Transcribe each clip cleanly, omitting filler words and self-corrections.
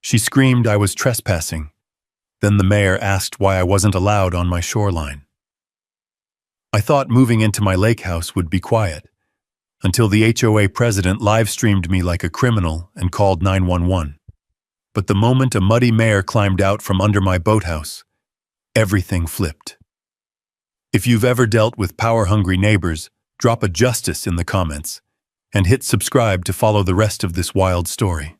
She screamed I was trespassing. Then the mayor asked why I wasn't allowed on my shoreline. I thought moving into my lake house would be quiet, until the HOA president live-streamed me like a criminal and called 911. But the moment a muddy mayor climbed out from under my boathouse, everything flipped. If you've ever dealt with power-hungry neighbors, drop a justice in the comments and hit subscribe to follow the rest of this wild story.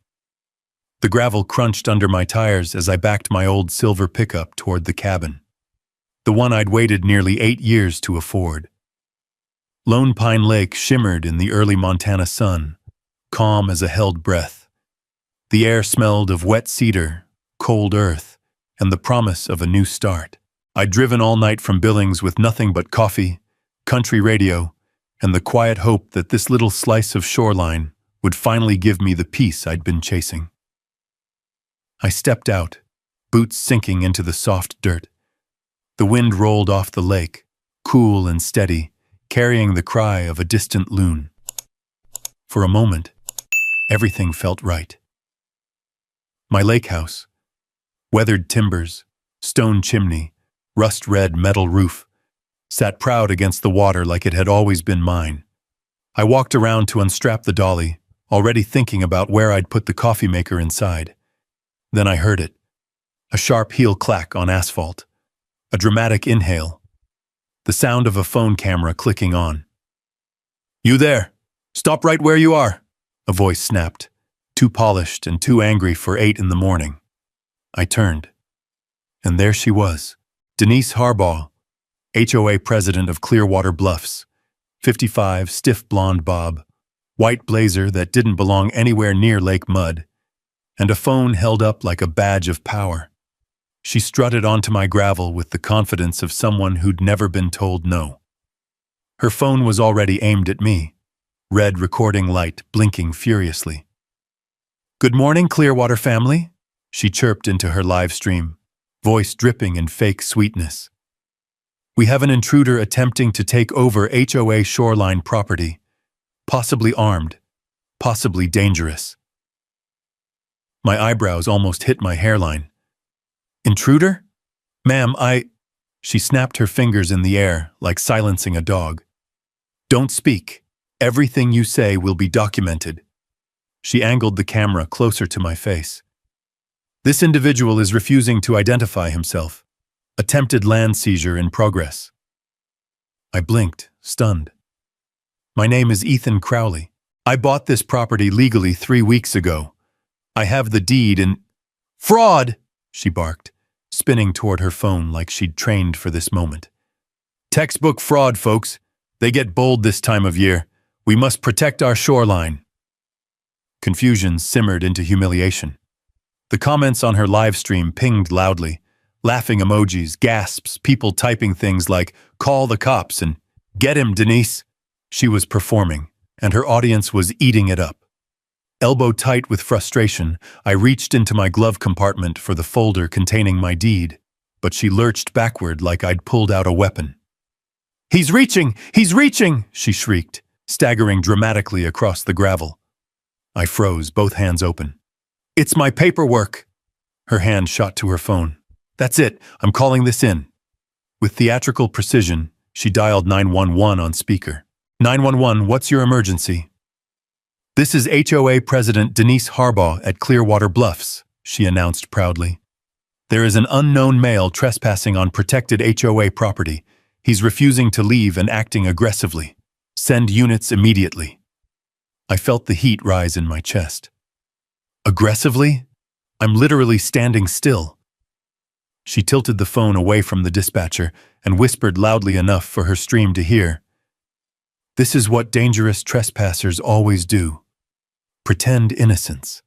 The gravel crunched under my tires as I backed my old silver pickup toward the cabin, the one I'd waited nearly 8 years to afford. Lone Pine Lake shimmered in the early Montana sun, calm as a held breath. The air smelled of wet cedar, cold earth, and the promise of a new start. I'd driven all night from Billings with nothing but coffee, country radio, and the quiet hope that this little slice of shoreline would finally give me the peace I'd been chasing. I stepped out, boots sinking into the soft dirt. The wind rolled off the lake, cool and steady, carrying the cry of a distant loon. For a moment, everything felt right. My lake house, weathered timbers, stone chimney, rust-red metal roof, sat proud against the water like it had always been mine. I walked around to unstrap the dolly, already thinking about where I'd put the coffee maker inside. Then I heard it, a sharp heel clack on asphalt, a dramatic inhale, the sound of a phone camera clicking on. "You there! Stop right where you are!" a voice snapped, too polished and too angry for 8 in the morning. I turned, and there she was, Denise Harbaugh, HOA president of Clearwater Bluffs, 55, stiff blonde bob, white blazer that didn't belong anywhere near lake mud, and a phone held up like a badge of power. She strutted onto my gravel with the confidence of someone who'd never been told no. Her phone was already aimed at me, red recording light blinking furiously. "Good morning, Clearwater family," she chirped into her live stream, voice dripping in fake sweetness. "We have an intruder attempting to take over HOA shoreline property, possibly armed, possibly dangerous." My eyebrows almost hit my hairline. "Intruder? Ma'am, She snapped her fingers in the air like silencing a dog. "Don't speak. Everything you say will be documented." She angled the camera closer to my face. "This individual is refusing to identify himself. Attempted land seizure in progress." I blinked, stunned. "My name is Ethan Crowley. I bought this property legally 3 weeks ago. I have the deed and—" "Fraud!" she barked, spinning toward her phone like she'd trained for this moment. "Textbook fraud, folks. They get bold this time of year. We must protect our shoreline." Confusion simmered into humiliation. The comments on her live stream pinged loudly, laughing emojis, gasps, people typing things like, "Call the cops" and "Get him, Denise." She was performing, and her audience was eating it up. Elbow tight with frustration, I reached into my glove compartment for the folder containing my deed, but she lurched backward like I'd pulled out a weapon. "He's reaching! He's reaching!" she shrieked, staggering dramatically across the gravel. I froze, both hands open. "It's my paperwork!" Her hand shot to her phone. "That's it, I'm calling this in." With theatrical precision, she dialed 911 on speaker. "911, what's your emergency?" "This is HOA President Denise Harbaugh at Clearwater Bluffs," she announced proudly. "There is an unknown male trespassing on protected HOA property. He's refusing to leave and acting aggressively. Send units immediately." I felt the heat rise in my chest. Aggressively? I'm literally standing still. She tilted the phone away from the dispatcher and whispered loudly enough for her stream to hear. "This is what dangerous trespassers always do. Pretend innocence."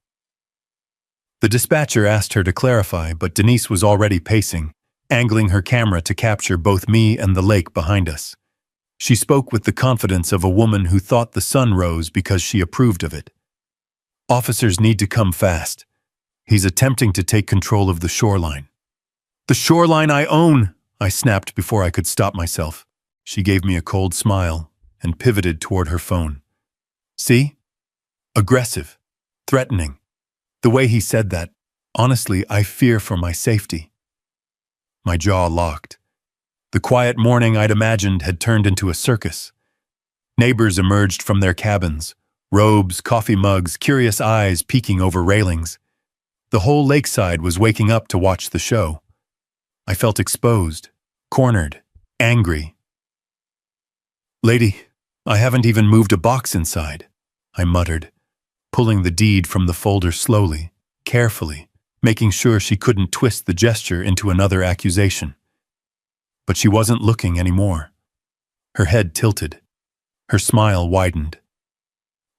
The dispatcher asked her to clarify, but Denise was already pacing, angling her camera to capture both me and the lake behind us. She spoke with the confidence of a woman who thought the sun rose because she approved of it. "Officers need to come fast. He's attempting to take control of the shoreline." "The shoreline I own!" I snapped before I could stop myself. She gave me a cold smile and pivoted toward her phone. "See? Aggressive. Threatening. The way he said that, Honestly, I fear for my safety. My jaw locked. The quiet morning I'd imagined had turned into a circus. Neighbors emerged from their cabins, robes, coffee mugs, curious eyes peeking over railings. The whole lakeside was waking up to watch the show. I felt exposed, cornered, angry. "Lady, I haven't even moved a box inside," I muttered, pulling the deed from the folder slowly, carefully, making sure she couldn't twist the gesture into another accusation. But she wasn't looking anymore. Her head tilted. Her smile widened.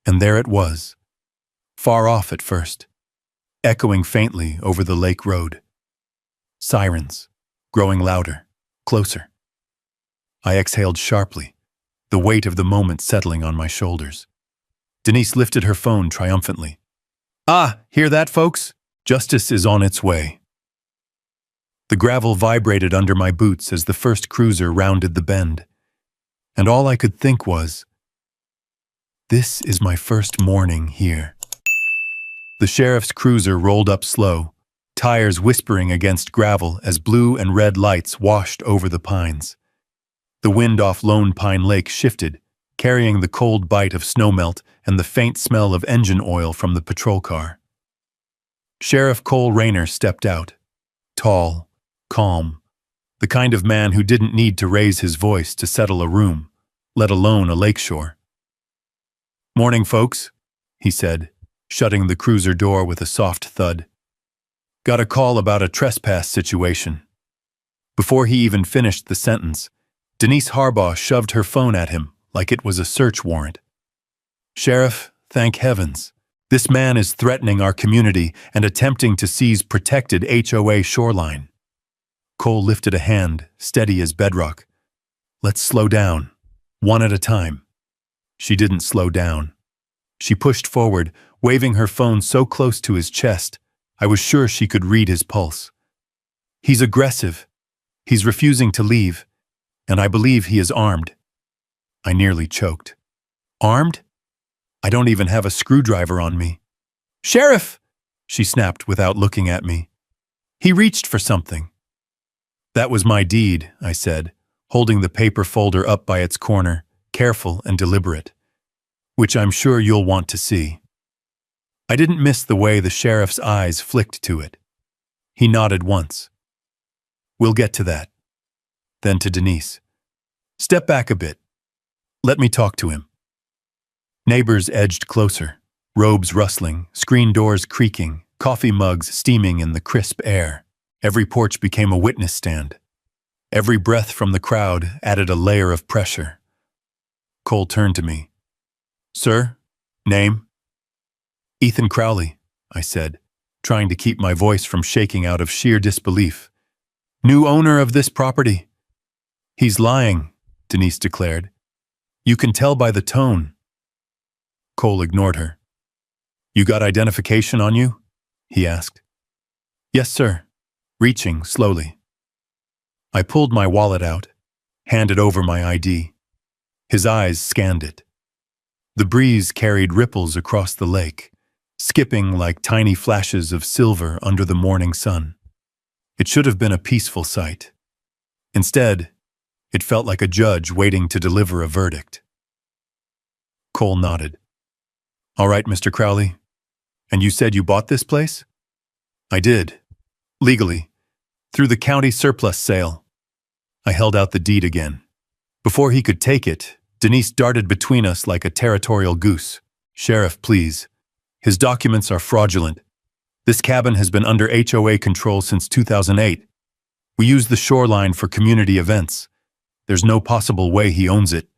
And there it was, far off at first, echoing faintly over the lake road. Sirens, growing louder, closer. I exhaled sharply, the weight of the moment settling on my shoulders. Denise lifted her phone triumphantly. "Ah, hear that, folks? Justice is on its way." The gravel vibrated under my boots as the first cruiser rounded the bend. And all I could think was, this is my first morning here. The sheriff's cruiser rolled up slow, tires whispering against gravel as blue and red lights washed over the pines. The wind off Lone Pine Lake shifted, carrying the cold bite of snowmelt and the faint smell of engine oil from the patrol car. Sheriff Cole Rayner stepped out, tall, calm, the kind of man who didn't need to raise his voice to settle a room, let alone a lakeshore. "Morning, folks," he said, shutting the cruiser door with a soft thud. "Got a call about a trespass situation." Before he even finished the sentence, Denise Harbaugh shoved her phone at him like it was a search warrant. "Sheriff, thank heavens. This man is threatening our community and attempting to seize protected HOA shoreline." Cole lifted a hand, steady as bedrock. "Let's slow down, one at a time." She didn't slow down. She pushed forward, waving her phone so close to his chest, I was sure she could read his pulse. "He's aggressive. He's refusing to leave, and I believe he is armed." I nearly choked. "Armed? I don't even have a screwdriver on me." "Sheriff!" she snapped without looking at me. "He reached for something." "That was my deed," I said, holding the paper folder up by its corner, careful and deliberate, "which I'm sure you'll want to see." I didn't miss the way the sheriff's eyes flicked to it. He nodded once. "We'll get to that." Then to Denise. "Step back a bit. Let me talk to him." Neighbors edged closer, robes rustling, screen doors creaking, coffee mugs steaming in the crisp air. Every porch became a witness stand. Every breath from the crowd added a layer of pressure. Cole turned to me. "Sir, name?" "Ethan Crowley," I said, trying to keep my voice from shaking out of sheer disbelief. "New owner of this property." "He's lying," Denise declared. "You can tell by the tone." Cole ignored her. "You got identification on you?" he asked. "Yes, sir," reaching slowly. I pulled my wallet out, handed over my ID. His eyes scanned it. The breeze carried ripples across the lake, skipping like tiny flashes of silver under the morning sun. It should have been a peaceful sight. Instead, it felt like a judge waiting to deliver a verdict. Cole nodded. "All right, Mr. Crowley. And you said you bought this place?" "I did. Legally. Through the county surplus sale." I held out the deed again. Before he could take it, Denise darted between us like a territorial goose. "Sheriff, please. His documents are fraudulent. This cabin has been under HOA control since 2008. We use the shoreline for community events. There's no possible way he owns it."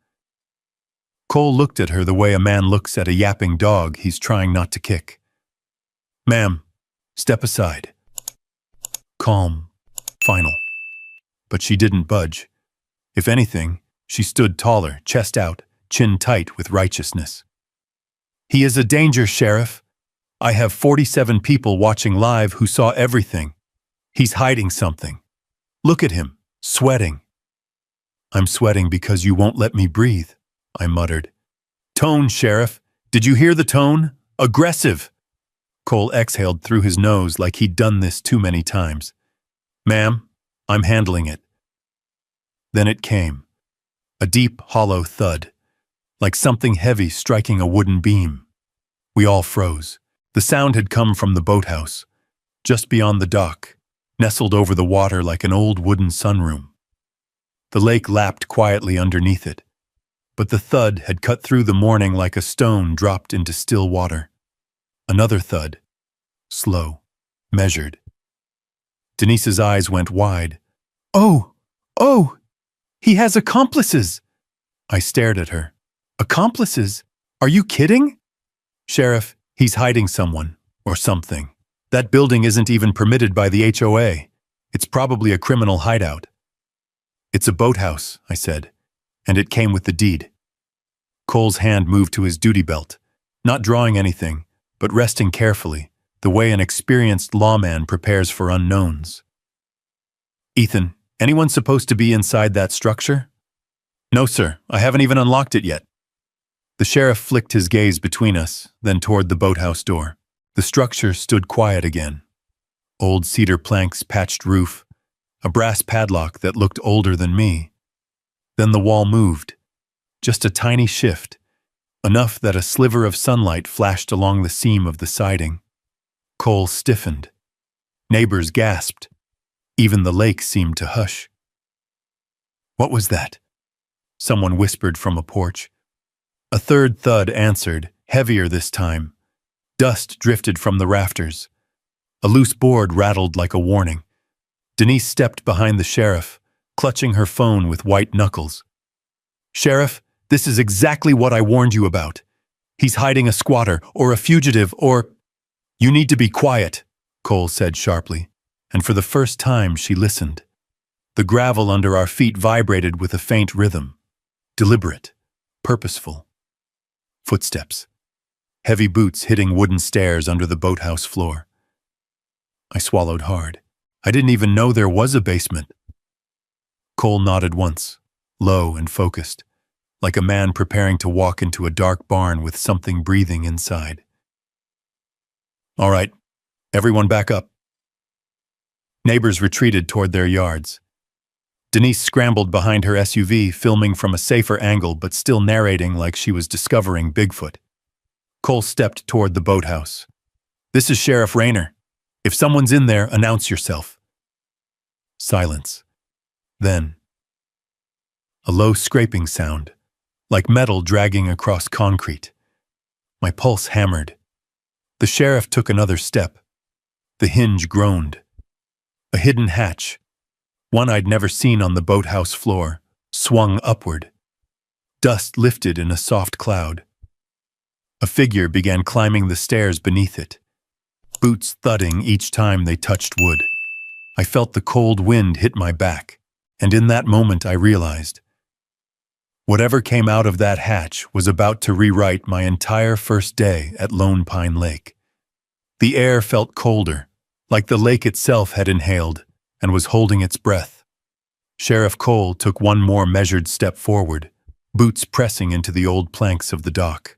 Cole looked at her the way a man looks at a yapping dog he's trying not to kick. "Ma'am, step aside." Calm. Final. But she didn't budge. If anything, she stood taller, chest out, chin tight with righteousness. "He is a danger, Sheriff. I have 47 people watching live who saw everything. He's hiding something. Look at him, sweating." "I'm sweating because you won't let me breathe," I muttered. "Tone, Sheriff. Did you hear the tone? Aggressive." Cole exhaled through his nose like he'd done this too many times. "Ma'am, I'm handling it." Then it came. A deep, hollow thud, like something heavy striking a wooden beam. We all froze. The sound had come from the boathouse, just beyond the dock, nestled over the water like an old wooden sunroom. The lake lapped quietly underneath it, but the thud had cut through the morning like a stone dropped into still water. Another thud. Slow. Measured. Denise's eyes went wide. "Oh! Oh! He has accomplices!" I stared at her. "Accomplices? Are you kidding?" "Sheriff, he's hiding someone, or something. That building isn't even permitted by the HOA. It's probably a criminal hideout." "It's a boathouse," I said, "and it came with the deed." Cole's hand moved to his duty belt, not drawing anything, but resting carefully, the way an experienced lawman prepares for unknowns. "Ethan, anyone supposed to be inside that structure?" "No, sir. I haven't even unlocked it yet." The sheriff flicked his gaze between us, then toward the boathouse door. The structure stood quiet again. Old cedar planks, patched roof, a brass padlock that looked older than me. Then the wall moved. Just a tiny shift, enough that a sliver of sunlight flashed along the seam of the siding. Cole stiffened. Neighbors gasped. Even the lake seemed to hush. "What was that?" someone whispered from a porch. A third thud answered, heavier this time. Dust drifted from the rafters. A loose board rattled like a warning. Denise stepped behind the sheriff, clutching her phone with white knuckles. "Sheriff, this is exactly what I warned you about. He's hiding a squatter, or a fugitive, or—" "You need to be quiet," Cole said sharply, and for the first time she listened. The gravel under our feet vibrated with a faint rhythm. Deliberate, purposeful. Footsteps. Heavy boots hitting wooden stairs under the boathouse floor. I swallowed hard. I didn't even know there was a basement. Cole nodded once, low and focused, like a man preparing to walk into a dark barn with something breathing inside. "All right, everyone back up." Neighbors retreated toward their yards. Denise scrambled behind her SUV, filming from a safer angle but still narrating like she was discovering Bigfoot. Cole stepped toward the boathouse. "This is Sheriff Rayner. If someone's in there, announce yourself." Silence. Then, a low scraping sound, like metal dragging across concrete. My pulse hammered. The sheriff took another step. The hinge groaned. A hidden hatch, one I'd never seen on the boathouse floor, swung upward. Dust lifted in a soft cloud. A figure began climbing the stairs beneath it, boots thudding each time they touched wood. I felt the cold wind hit my back, and in that moment I realized whatever came out of that hatch was about to rewrite my entire first day at Lone Pine Lake. The air felt colder, like the lake itself had inhaled and was holding its breath. Sheriff Cole took one more measured step forward, boots pressing into the old planks of the dock.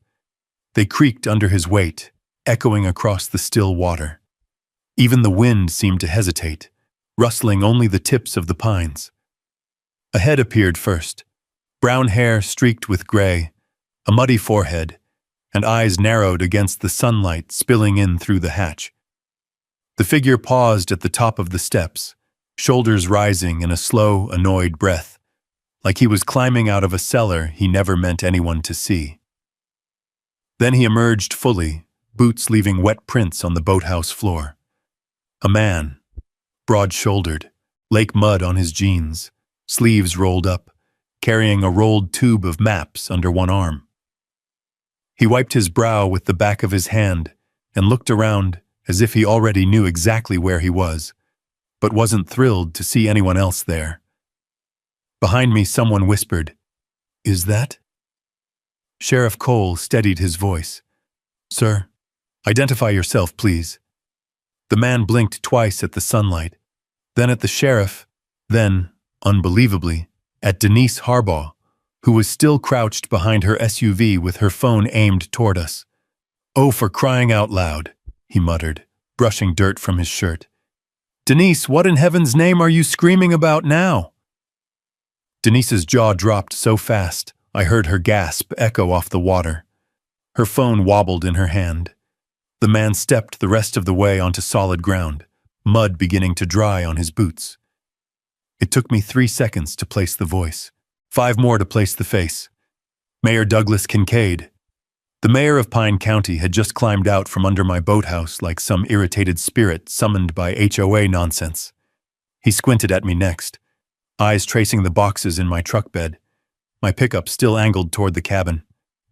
They creaked under his weight, echoing across the still water. Even the wind seemed to hesitate, rustling only the tips of the pines. A head appeared first, brown hair streaked with gray, a muddy forehead, and eyes narrowed against the sunlight spilling in through the hatch. The figure paused at the top of the steps, shoulders rising in a slow, annoyed breath, like he was climbing out of a cellar he never meant anyone to see. Then he emerged fully, boots leaving wet prints on the boathouse floor. A man, broad-shouldered, lake mud on his jeans, sleeves rolled up, carrying a rolled tube of maps under one arm. He wiped his brow with the back of his hand and looked around as if he already knew exactly where he was, but wasn't thrilled to see anyone else there. Behind me, someone whispered, "Is that?" Sheriff Cole steadied his voice. "Sir, identify yourself, please." The man blinked twice at the sunlight, then at the sheriff, then, unbelievably, at Denise Harbaugh, who was still crouched behind her SUV with her phone aimed toward us. "Oh, for crying out loud. he muttered, brushing dirt from his shirt. Denise, what in heaven's name are you screaming about now? Denise's jaw dropped so fast, I heard her gasp echo off the water. Her phone wobbled in her hand. The man stepped the rest of the way onto solid ground, mud beginning to dry on his boots. It took me 3 seconds to place the voice, 5 more to place the face. Mayor Douglas Kincaid. The mayor of Pine County had just climbed out from under my boathouse like some irritated spirit summoned by HOA nonsense. He squinted at me next, eyes tracing the boxes in my truck bed, my pickup still angled toward the cabin,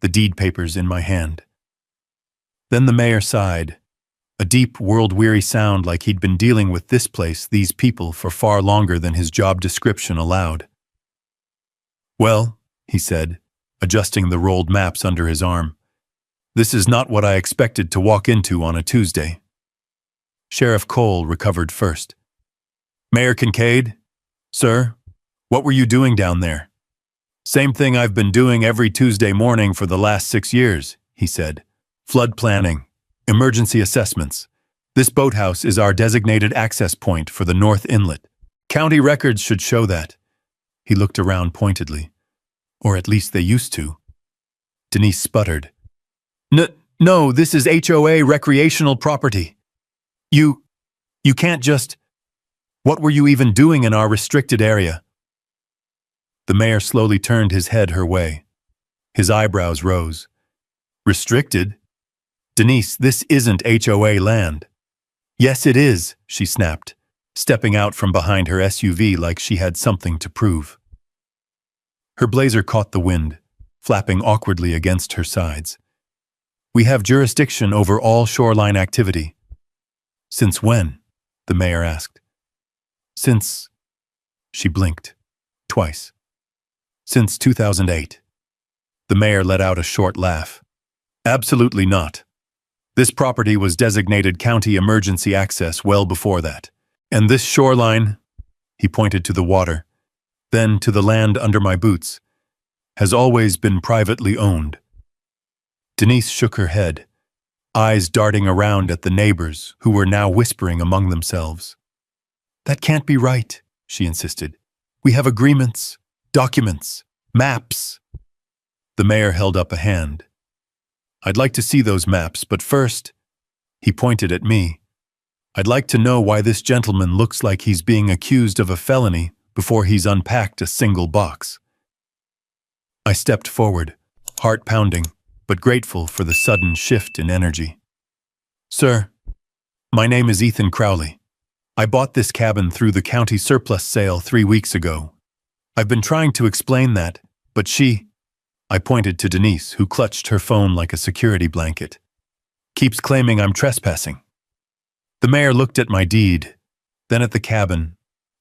the deed papers in my hand. Then the mayor sighed, a deep, world-weary sound like he'd been dealing with this place, these people, for far longer than his job description allowed. Well, he said, adjusting the rolled maps under his arm, this is not what I expected to walk into on a Tuesday. Sheriff Cole recovered first. Mayor Kincaid? Sir, what were you doing down there? Same thing I've been doing every Tuesday morning for the last 6 years, he said. Flood planning, emergency assessments. This boathouse is our designated access point for the North Inlet. County records should show that. He looked around pointedly. Or at least they used to. Denise sputtered. No, this is HOA recreational property. You can't just... What were you even doing in our restricted area? The mayor slowly turned his head her way. His eyebrows rose. Restricted? Denise, this isn't HOA land. Yes, it is, she snapped, stepping out from behind her SUV like she had something to prove. Her blazer caught the wind, flapping awkwardly against her sides. We have jurisdiction over all shoreline activity. Since when? The mayor asked. Since... She blinked. Twice. Since 2008. The mayor let out a short laugh. Absolutely not. This property was designated county emergency access well before that. And this shoreline, he pointed to the water, then to the land under my boots, has always been privately owned. Denise shook her head, eyes darting around at the neighbors who were now whispering among themselves. That can't be right, she insisted. We have agreements, documents, maps. The mayor held up a hand. I'd like to see those maps, but first, he pointed at me. I'd like to know why this gentleman looks like he's being accused of a felony before he's unpacked a single box. I stepped forward, heart pounding, but grateful for the sudden shift in energy. Sir, my name is Ethan Crowley. I bought this cabin through the county surplus sale 3 weeks ago. I've been trying to explain that, but I pointed to Denise, who clutched her phone like a security blanket, keeps claiming I'm trespassing. The mayor looked at my deed, then at the cabin,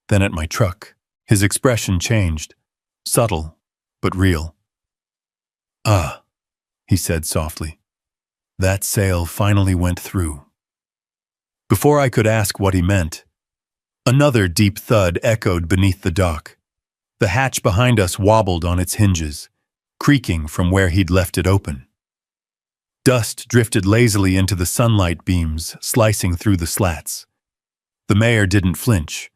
then at my truck. His expression changed, subtle, but real. Ah, he said softly. That sale finally went through. Before I could ask what he meant, another deep thud echoed beneath the dock. The hatch behind us wobbled on its hinges, creaking from where he'd left it open. Dust drifted lazily into the sunlight beams, slicing through the slats. The mayor didn't flinch.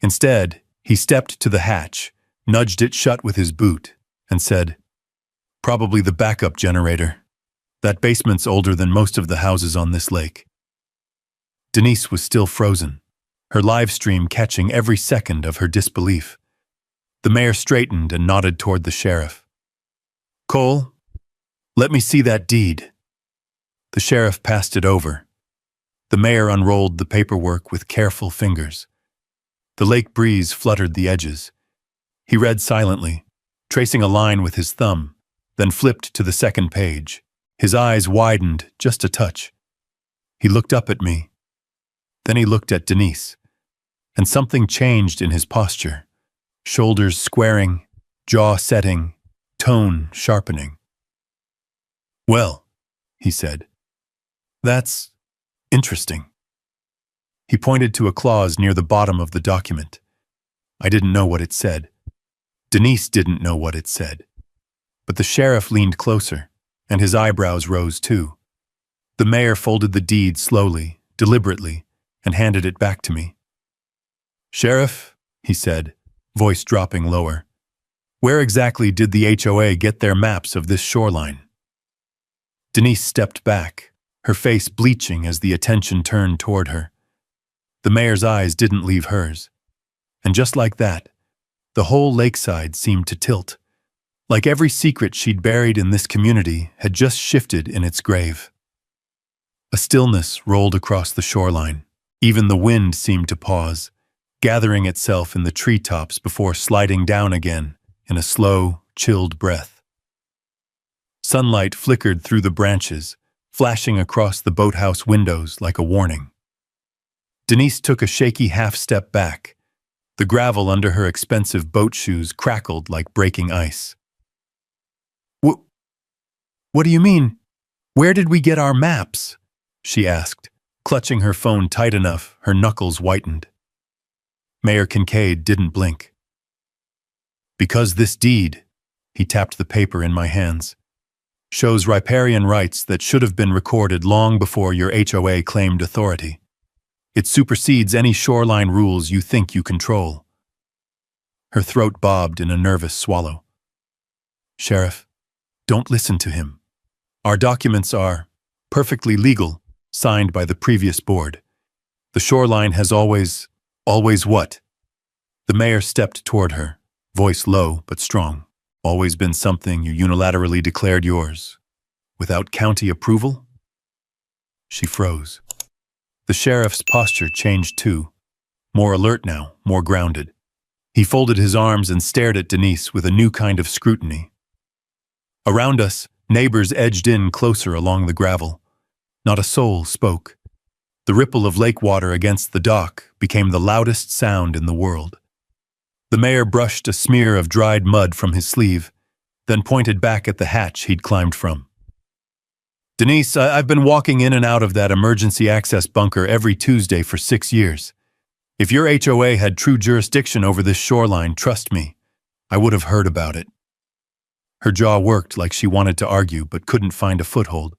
Instead, he stepped to the hatch, nudged it shut with his boot, and said, "Probably the backup generator. That basement's older than most of the houses on this lake." Denise was still frozen, her live stream catching every second of her disbelief. The mayor straightened and nodded toward the sheriff. "Cole, let me see that deed." The sheriff passed it over. The mayor unrolled the paperwork with careful fingers. The lake breeze fluttered the edges. He read silently, tracing a line with his thumb, then flipped to the second page. His eyes widened just a touch. He looked up at me. Then he looked at Denise, and something changed in his posture. Shoulders squaring, jaw setting, tone sharpening. "Well," he said, "that's interesting." He pointed to a clause near the bottom of the document. I didn't know what it said. Denise didn't know what it said. But the sheriff leaned closer, and his eyebrows rose too. The mayor folded the deed slowly, deliberately, and handed it back to me. "Sheriff," he said, voice dropping lower, "where exactly did the HOA get their maps of this shoreline?" Denise stepped back, her face bleaching as the attention turned toward her. The mayor's eyes didn't leave hers. And just like that, the whole lakeside seemed to tilt, like every secret she'd buried in this community had just shifted in its grave. A stillness rolled across the shoreline. Even the wind seemed to pause, gathering itself in the treetops before sliding down again in a slow, chilled breath. Sunlight flickered through the branches, flashing across the boathouse windows like a warning. Denise took a shaky half-step back. The gravel under her expensive boat shoes crackled like breaking ice. What do you mean? Where did we get our maps?" she asked, clutching her phone tight enough her knuckles whitened. Mayor Kincaid didn't blink. "Because this deed," he tapped the paper in my hands, "shows riparian rights that should have been recorded long before your HOA claimed authority. It supersedes any shoreline rules you think you control." Her throat bobbed in a nervous swallow. "Sheriff, don't listen to him. Our documents are perfectly legal, signed by the previous board. The shoreline has always what?" The mayor stepped toward her, voice low but strong. "Always been something you unilaterally declared yours, without county approval?" She froze. The sheriff's posture changed too, more alert now, more grounded. He folded his arms and stared at Denise with a new kind of scrutiny. Around us, neighbors edged in closer along the gravel. Not a soul spoke. The ripple of lake water against the dock became the loudest sound in the world. The mayor brushed a smear of dried mud from his sleeve, then pointed back at the hatch he'd climbed from. "Denise, I've been walking in and out of that emergency access bunker every Tuesday for 6 years. If your HOA had true jurisdiction over this shoreline, trust me, I would have heard about it." Her jaw worked like she wanted to argue but couldn't find a foothold.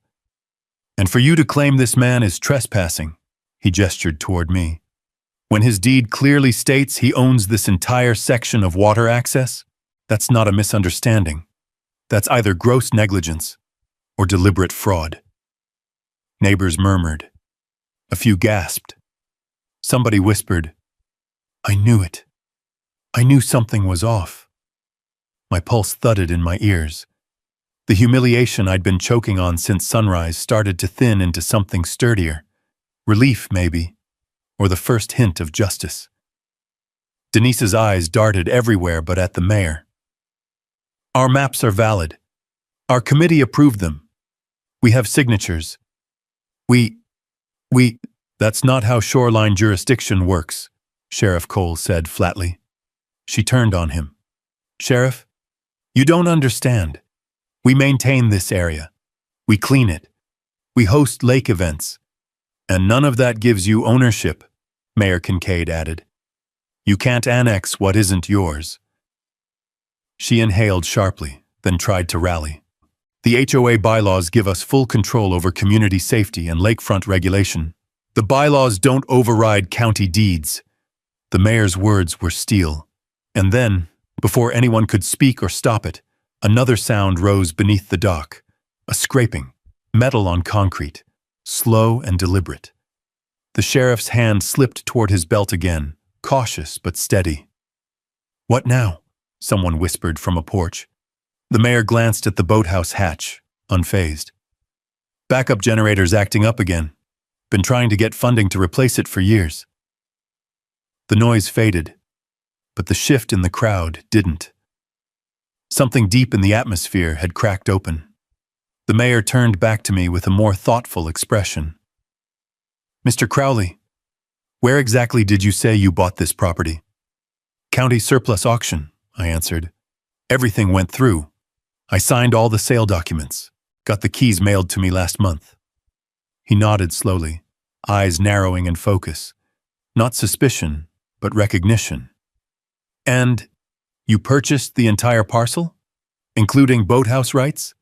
"And for you to claim this man is trespassing," he gestured toward me, "when his deed clearly states he owns this entire section of water access, that's not a misunderstanding. That's either gross negligence or deliberate fraud." Neighbors murmured. A few gasped. Somebody whispered, "I knew it. I knew something was off." My pulse thudded in my ears. The humiliation I'd been choking on since sunrise started to thin into something sturdier. Relief, maybe, or the first hint of justice. Denise's eyes darted everywhere but at the mayor. "Our maps are valid. Our committee approved them. We have signatures. We, That's not how shoreline jurisdiction works," Sheriff Cole said flatly. She turned on him. "Sheriff, you don't understand. We maintain this area. We clean it. We host lake events. And none of that gives you ownership," Mayor Kincaid added. "You can't annex what isn't yours." She inhaled sharply, then tried to rally. "The HOA bylaws give us full control over community safety and lakefront regulation. The bylaws don't override county deeds." The mayor's words were steel. And then, before anyone could speak or stop it, another sound rose beneath the dock. A scraping, metal on concrete, slow and deliberate. The sheriff's hand slipped toward his belt again, cautious but steady. "What now?" someone whispered from a porch. The mayor glanced at the boathouse hatch, unfazed. "Backup generator's acting up again. Been trying to get funding to replace it for years." The noise faded, but the shift in the crowd didn't. Something deep in the atmosphere had cracked open. The mayor turned back to me with a more thoughtful expression. "Mr. Crowley, where exactly did you say you bought this property?" "County surplus auction," I answered. "Everything went through. I signed all the sale documents, got the keys mailed to me last month." He nodded slowly, eyes narrowing in focus. Not suspicion, but recognition. "And you purchased the entire parcel, including boathouse rights?"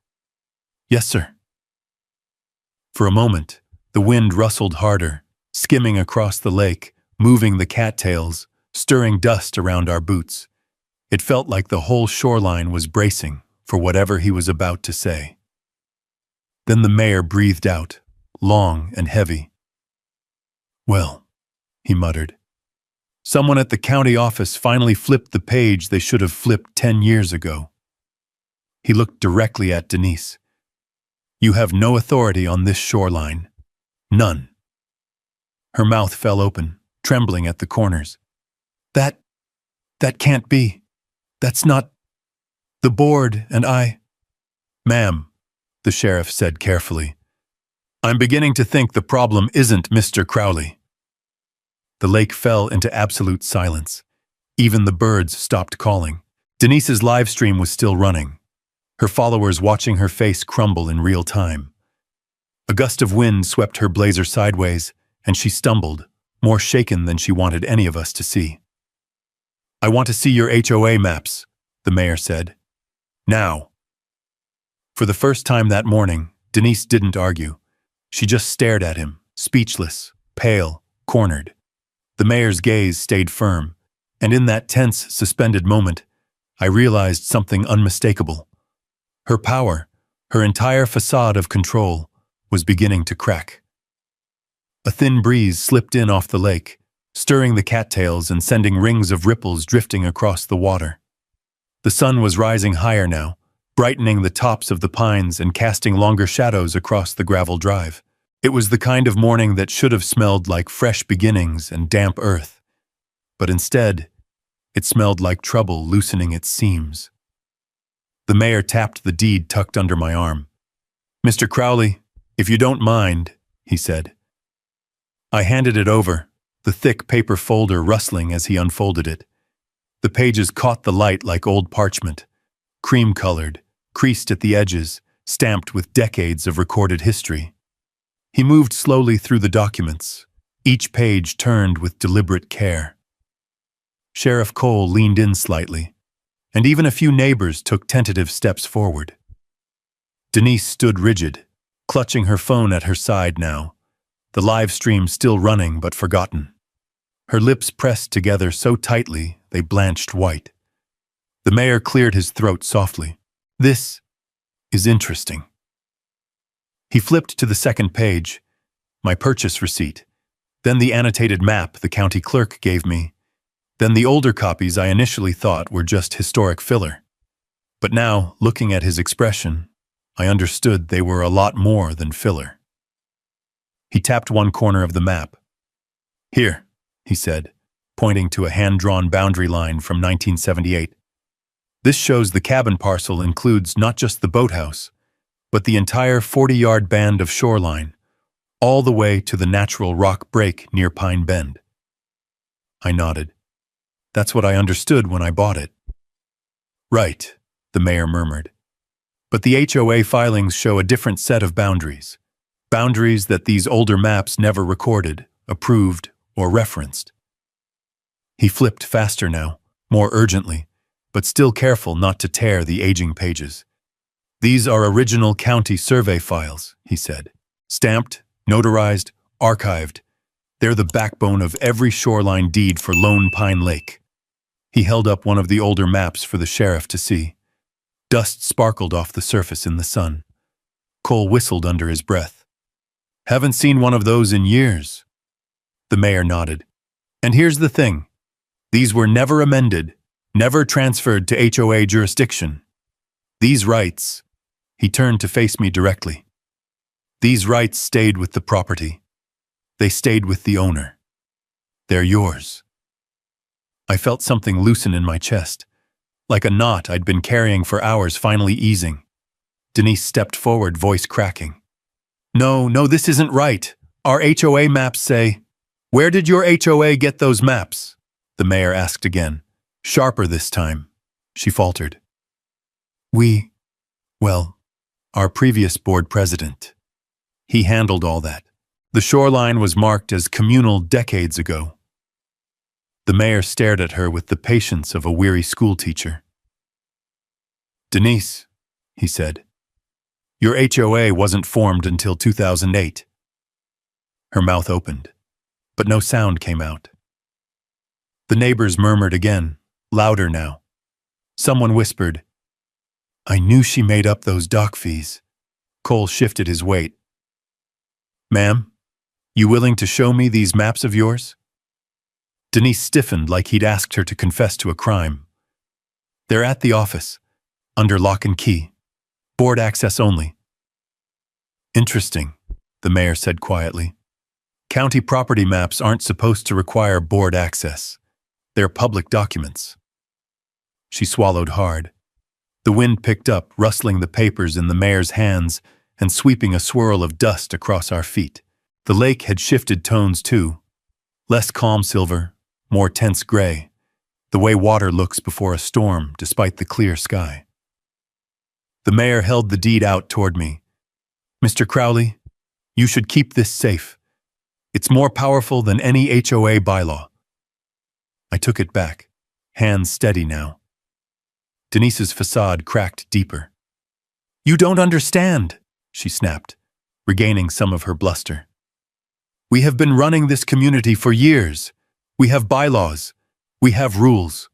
"Yes, sir." For a moment, the wind rustled harder, skimming across the lake, moving the cattails, stirring dust around our boots. It felt like the whole shoreline was bracing for whatever he was about to say. Then the mayor breathed out, long and heavy. "Well," he muttered. "Someone at the county office finally flipped the page they should have flipped 10 years ago." He looked directly at Denise. "You have no authority on this shoreline. None." Her mouth fell open, trembling at the corners. That can't be. That's not. The board and I." "Ma'am," the sheriff said carefully, "I'm beginning to think the problem isn't Mr. Crowley." The lake fell into absolute silence. Even the birds stopped calling. Denise's live stream was still running, her followers watching her face crumble in real time. A gust of wind swept her blazer sideways, and she stumbled, more shaken than she wanted any of us to see. "I want to see your HOA maps," the mayor said. "Now." For the first time that morning, Denise didn't argue. She just stared at him, speechless, pale, cornered. The mayor's gaze stayed firm, and in that tense, suspended moment, I realized something unmistakable. Her power, her entire facade of control, was beginning to crack. A thin breeze slipped in off the lake, stirring the cattails and sending rings of ripples drifting across the water. The sun was rising higher now, brightening the tops of the pines and casting longer shadows across the gravel drive. It was the kind of morning that should have smelled like fresh beginnings and damp earth. But instead, it smelled like trouble loosening its seams. The mayor tapped the deed tucked under my arm. "Mr. Crowley, if you don't mind," he said. I handed it over, the thick paper folder rustling as he unfolded it. The pages caught the light like old parchment, cream-colored, creased at the edges, stamped with decades of recorded history. He moved slowly through the documents, each page turned with deliberate care. Sheriff Cole leaned in slightly, and even a few neighbors took tentative steps forward. Denise stood rigid, clutching her phone at her side now, the live stream still running but forgotten. Her lips pressed together so tightly they blanched white. The mayor cleared his throat softly. "This is interesting." He flipped to the second page, my purchase receipt, then the annotated map the county clerk gave me, then the older copies I initially thought were just historic filler. But now, looking at his expression, I understood they were a lot more than filler. He tapped one corner of the map. "Here," he said, pointing to a hand-drawn boundary line from 1978. "This shows the cabin parcel includes not just the boathouse, but the entire 40-yard band of shoreline, all the way to the natural rock break near Pine Bend." I nodded. "That's what I understood when I bought it." "Right," the mayor murmured. "But the HOA filings show a different set of boundaries. Boundaries that these older maps never recorded, approved, or referenced." He flipped faster now, more urgently, but still careful not to tear the aging pages. "These are original county survey files," he said. "Stamped, notarized, archived. They're the backbone of every shoreline deed for Lone Pine Lake." He held up one of the older maps for the sheriff to see. Dust sparkled off the surface in the sun. Cole whistled under his breath. "Haven't seen one of those in years." The mayor nodded. "And here's the thing. These were never amended, never transferred to HOA jurisdiction. These rights," he turned to face me directly, "these rights stayed with the property. They stayed with the owner. They're yours." I felt something loosen in my chest, like a knot I'd been carrying for hours finally easing. Denise stepped forward, voice cracking. No, this isn't right. Our HOA maps say..." "Where did your HOA get those maps?" the mayor asked again, sharper this time. She faltered. Well, our previous board president. He handled all that. The shoreline was marked as communal decades ago." The mayor stared at her with the patience of a weary schoolteacher. "Denise," he said, Your HOA wasn't formed until 2008. Her mouth opened, but no sound came out. The neighbors murmured again, louder now. Someone whispered, "I knew she made up those dock fees." Cole shifted his weight. "Ma'am, you willing to show me these maps of yours?" Denise stiffened like he'd asked her to confess to a crime. "They're at the office, under lock and key. Board access only." "Interesting," the mayor said quietly. "County property maps aren't supposed to require board access. They're public documents." She swallowed hard. The wind picked up, rustling the papers in the mayor's hands and sweeping a swirl of dust across our feet. The lake had shifted tones too. Less calm silver, more tense gray, the way water looks before a storm despite the clear sky. The mayor held the deed out toward me. "Mr. Crowley, you should keep this safe. It's more powerful than any HOA bylaw." I took it back, hands steady now. Denise's facade cracked deeper. "You don't understand," she snapped, regaining some of her bluster. "We have been running this community for years. We have bylaws. We have rules."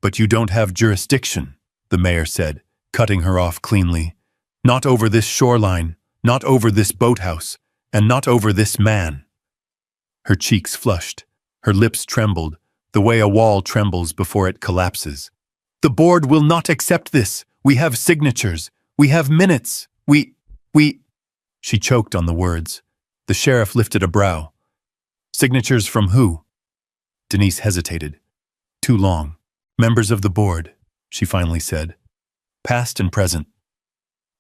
"But you don't have jurisdiction," the mayor said, cutting her off cleanly. "Not over this shoreline, not over this boathouse, and not over this man." Her cheeks flushed, her lips trembled, the way a wall trembles before it collapses. "The board will not accept this. We have signatures. We have minutes. We... She choked on the words. The sheriff lifted a brow. "Signatures from who?" Denise hesitated. "Too long. Members of the board," she finally said. "Past and present."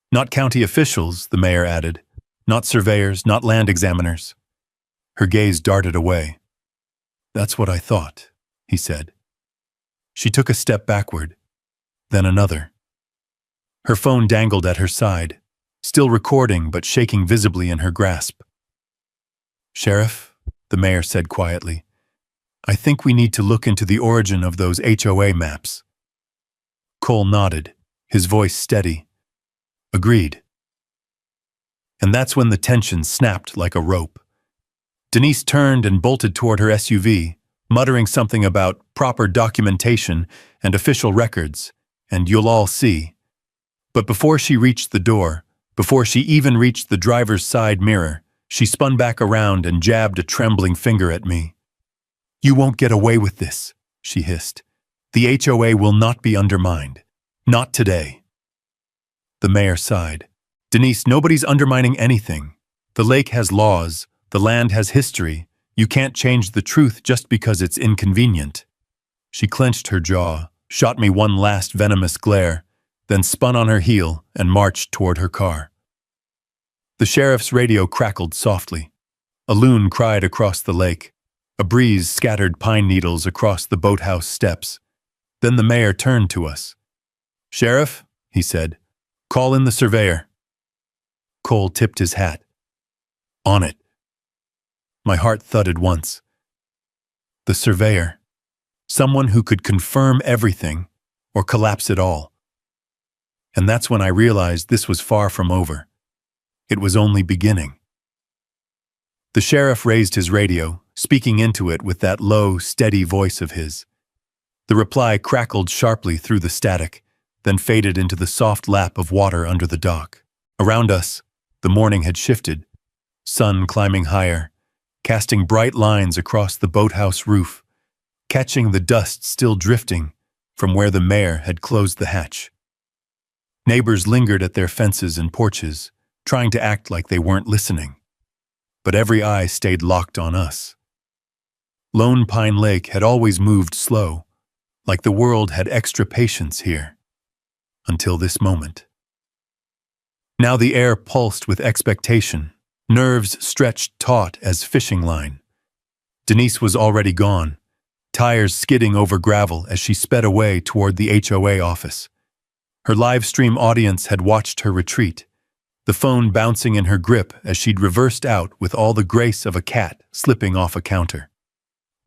"Not county officials," the mayor added. "Not surveyors, not land examiners." Her gaze darted away. "That's what I thought," he said. She took a step backward, then another. Her phone dangled at her side, still recording but shaking visibly in her grasp. "Sheriff," the mayor said quietly, "I think we need to look into the origin of those HOA maps." Cole nodded, his voice steady. "Agreed." And that's when the tension snapped like a rope. Denise turned and bolted toward her SUV, muttering something about proper documentation and official records, and "you'll all see." But before she reached the door, before she even reached the driver's side mirror, she spun back around and jabbed a trembling finger at me. "You won't get away with this," she hissed. "The HOA will not be undermined. Not today." The mayor sighed. "Denise, nobody's undermining anything. The lake has laws, the land has history. You can't change the truth just because it's inconvenient." She clenched her jaw, shot me one last venomous glare, then spun on her heel and marched toward her car. The sheriff's radio crackled softly. A loon cried across the lake. A breeze scattered pine needles across the boathouse steps. Then the mayor turned to us. "Sheriff," he said, "call in the surveyor." Cole tipped his hat. "On it." My heart thudded once. The surveyor. Someone who could confirm everything or collapse it all. And that's when I realized this was far from over. It was only beginning. The sheriff raised his radio, speaking into it with that low, steady voice of his. The reply crackled sharply through the static, then faded into the soft lap of water under the dock. Around us, the morning had shifted, sun climbing higher, casting bright lines across the boathouse roof, catching the dust still drifting from where the mayor had closed the hatch. Neighbors lingered at their fences and porches, trying to act like they weren't listening. But every eye stayed locked on us. Lone Pine Lake had always moved slow, like the world had extra patience here. Until this moment. Now the air pulsed with expectation, nerves stretched taut as fishing line. Denise was already gone, tires skidding over gravel as she sped away toward the HOA office. Her live stream audience had watched her retreat, the phone bouncing in her grip as she'd reversed out with all the grace of a cat slipping off a counter.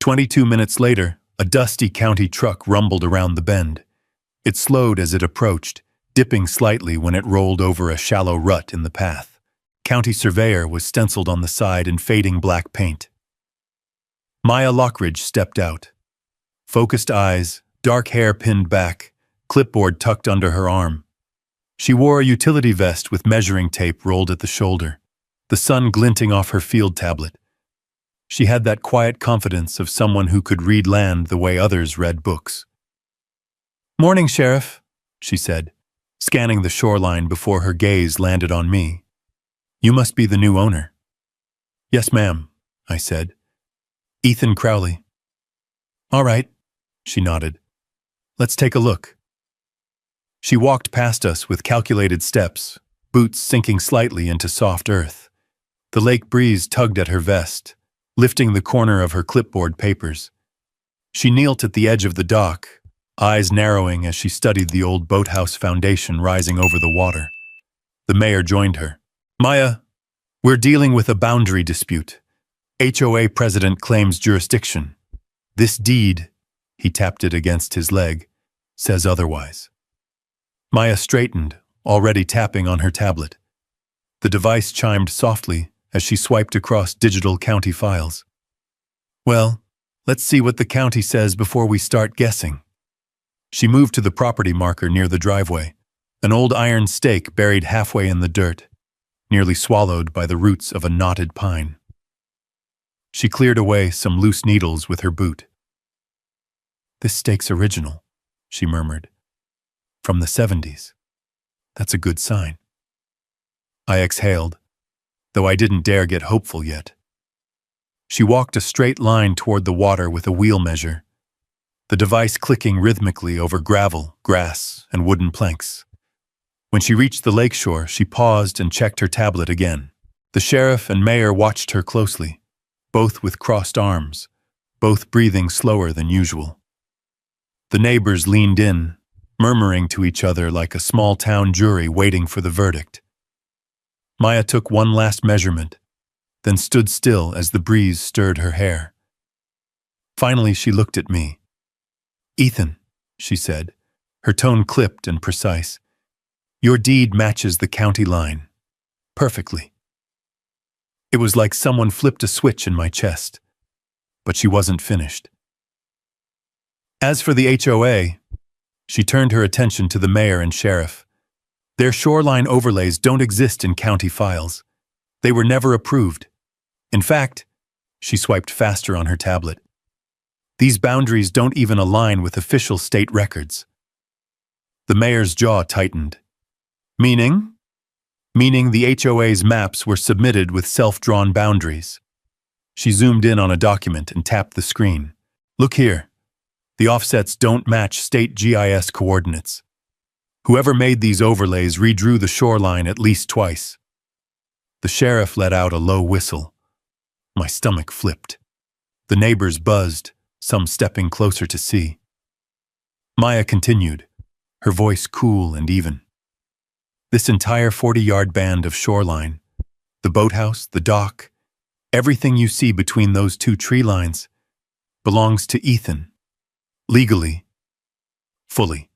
22 minutes later, a dusty county truck rumbled around the bend. It slowed as it approached, dipping slightly when it rolled over a shallow rut in the path. County Surveyor was stenciled on the side in fading black paint. Maya Lockridge stepped out. Focused eyes, dark hair pinned back, clipboard tucked under her arm. She wore a utility vest with measuring tape rolled at the shoulder, the sun glinting off her field tablet. She had that quiet confidence of someone who could read land the way others read books. "Morning, Sheriff," she said, scanning the shoreline before her gaze landed on me. "You must be the new owner." "Yes, ma'am," I said. "Ethan Crowley." "All right," she nodded. "Let's take a look." She walked past us with calculated steps, boots sinking slightly into soft earth. The lake breeze tugged at her vest, lifting the corner of her clipboard papers. She knelt at the edge of the dock, eyes narrowing as she studied the old boathouse foundation rising over the water. The mayor joined her. "Maya, we're dealing with a boundary dispute. HOA president claims jurisdiction. This deed," he tapped it against his leg, "says otherwise." Maya straightened, already tapping on her tablet. The device chimed softly as she swiped across digital county files. "Well, let's see what the county says before we start guessing." She moved to the property marker near the driveway, an old iron stake buried halfway in the dirt, nearly swallowed by the roots of a knotted pine. She cleared away some loose needles with her boot. "This stake's original," she murmured. "From the 70s. That's a good sign." I exhaled, though I didn't dare get hopeful yet. She walked a straight line toward the water with a wheel measure, the device clicking rhythmically over gravel, grass, and wooden planks. When she reached the lakeshore, she paused and checked her tablet again. The sheriff and mayor watched her closely, both with crossed arms, both breathing slower than usual. The neighbors leaned in, murmuring to each other like a small-town jury waiting for the verdict. Maya took one last measurement, then stood still as the breeze stirred her hair. Finally, she looked at me. "Ethan," she said, her tone clipped and precise, "your deed matches the county line. Perfectly." It was like someone flipped a switch in my chest, but she wasn't finished. As for the HOA, she turned her attention to the mayor and sheriff. Their shoreline overlays don't exist in county files. They were never approved. In fact, she swiped faster on her tablet, these boundaries don't even align with official state records. The mayor's jaw tightened. Meaning? Meaning the HOA's maps were submitted with self-drawn boundaries. She zoomed in on a document and tapped the screen. "Look here. The offsets don't match state GIS coordinates. Whoever made these overlays redrew the shoreline at least twice." The sheriff let out a low whistle. My stomach flipped. The neighbors buzzed, some stepping closer to see. Maya continued, her voice cool and even. "This entire 40-yard band of shoreline, the boathouse, the dock, everything you see between those two tree lines, belongs to Ethan. Legally. Fully."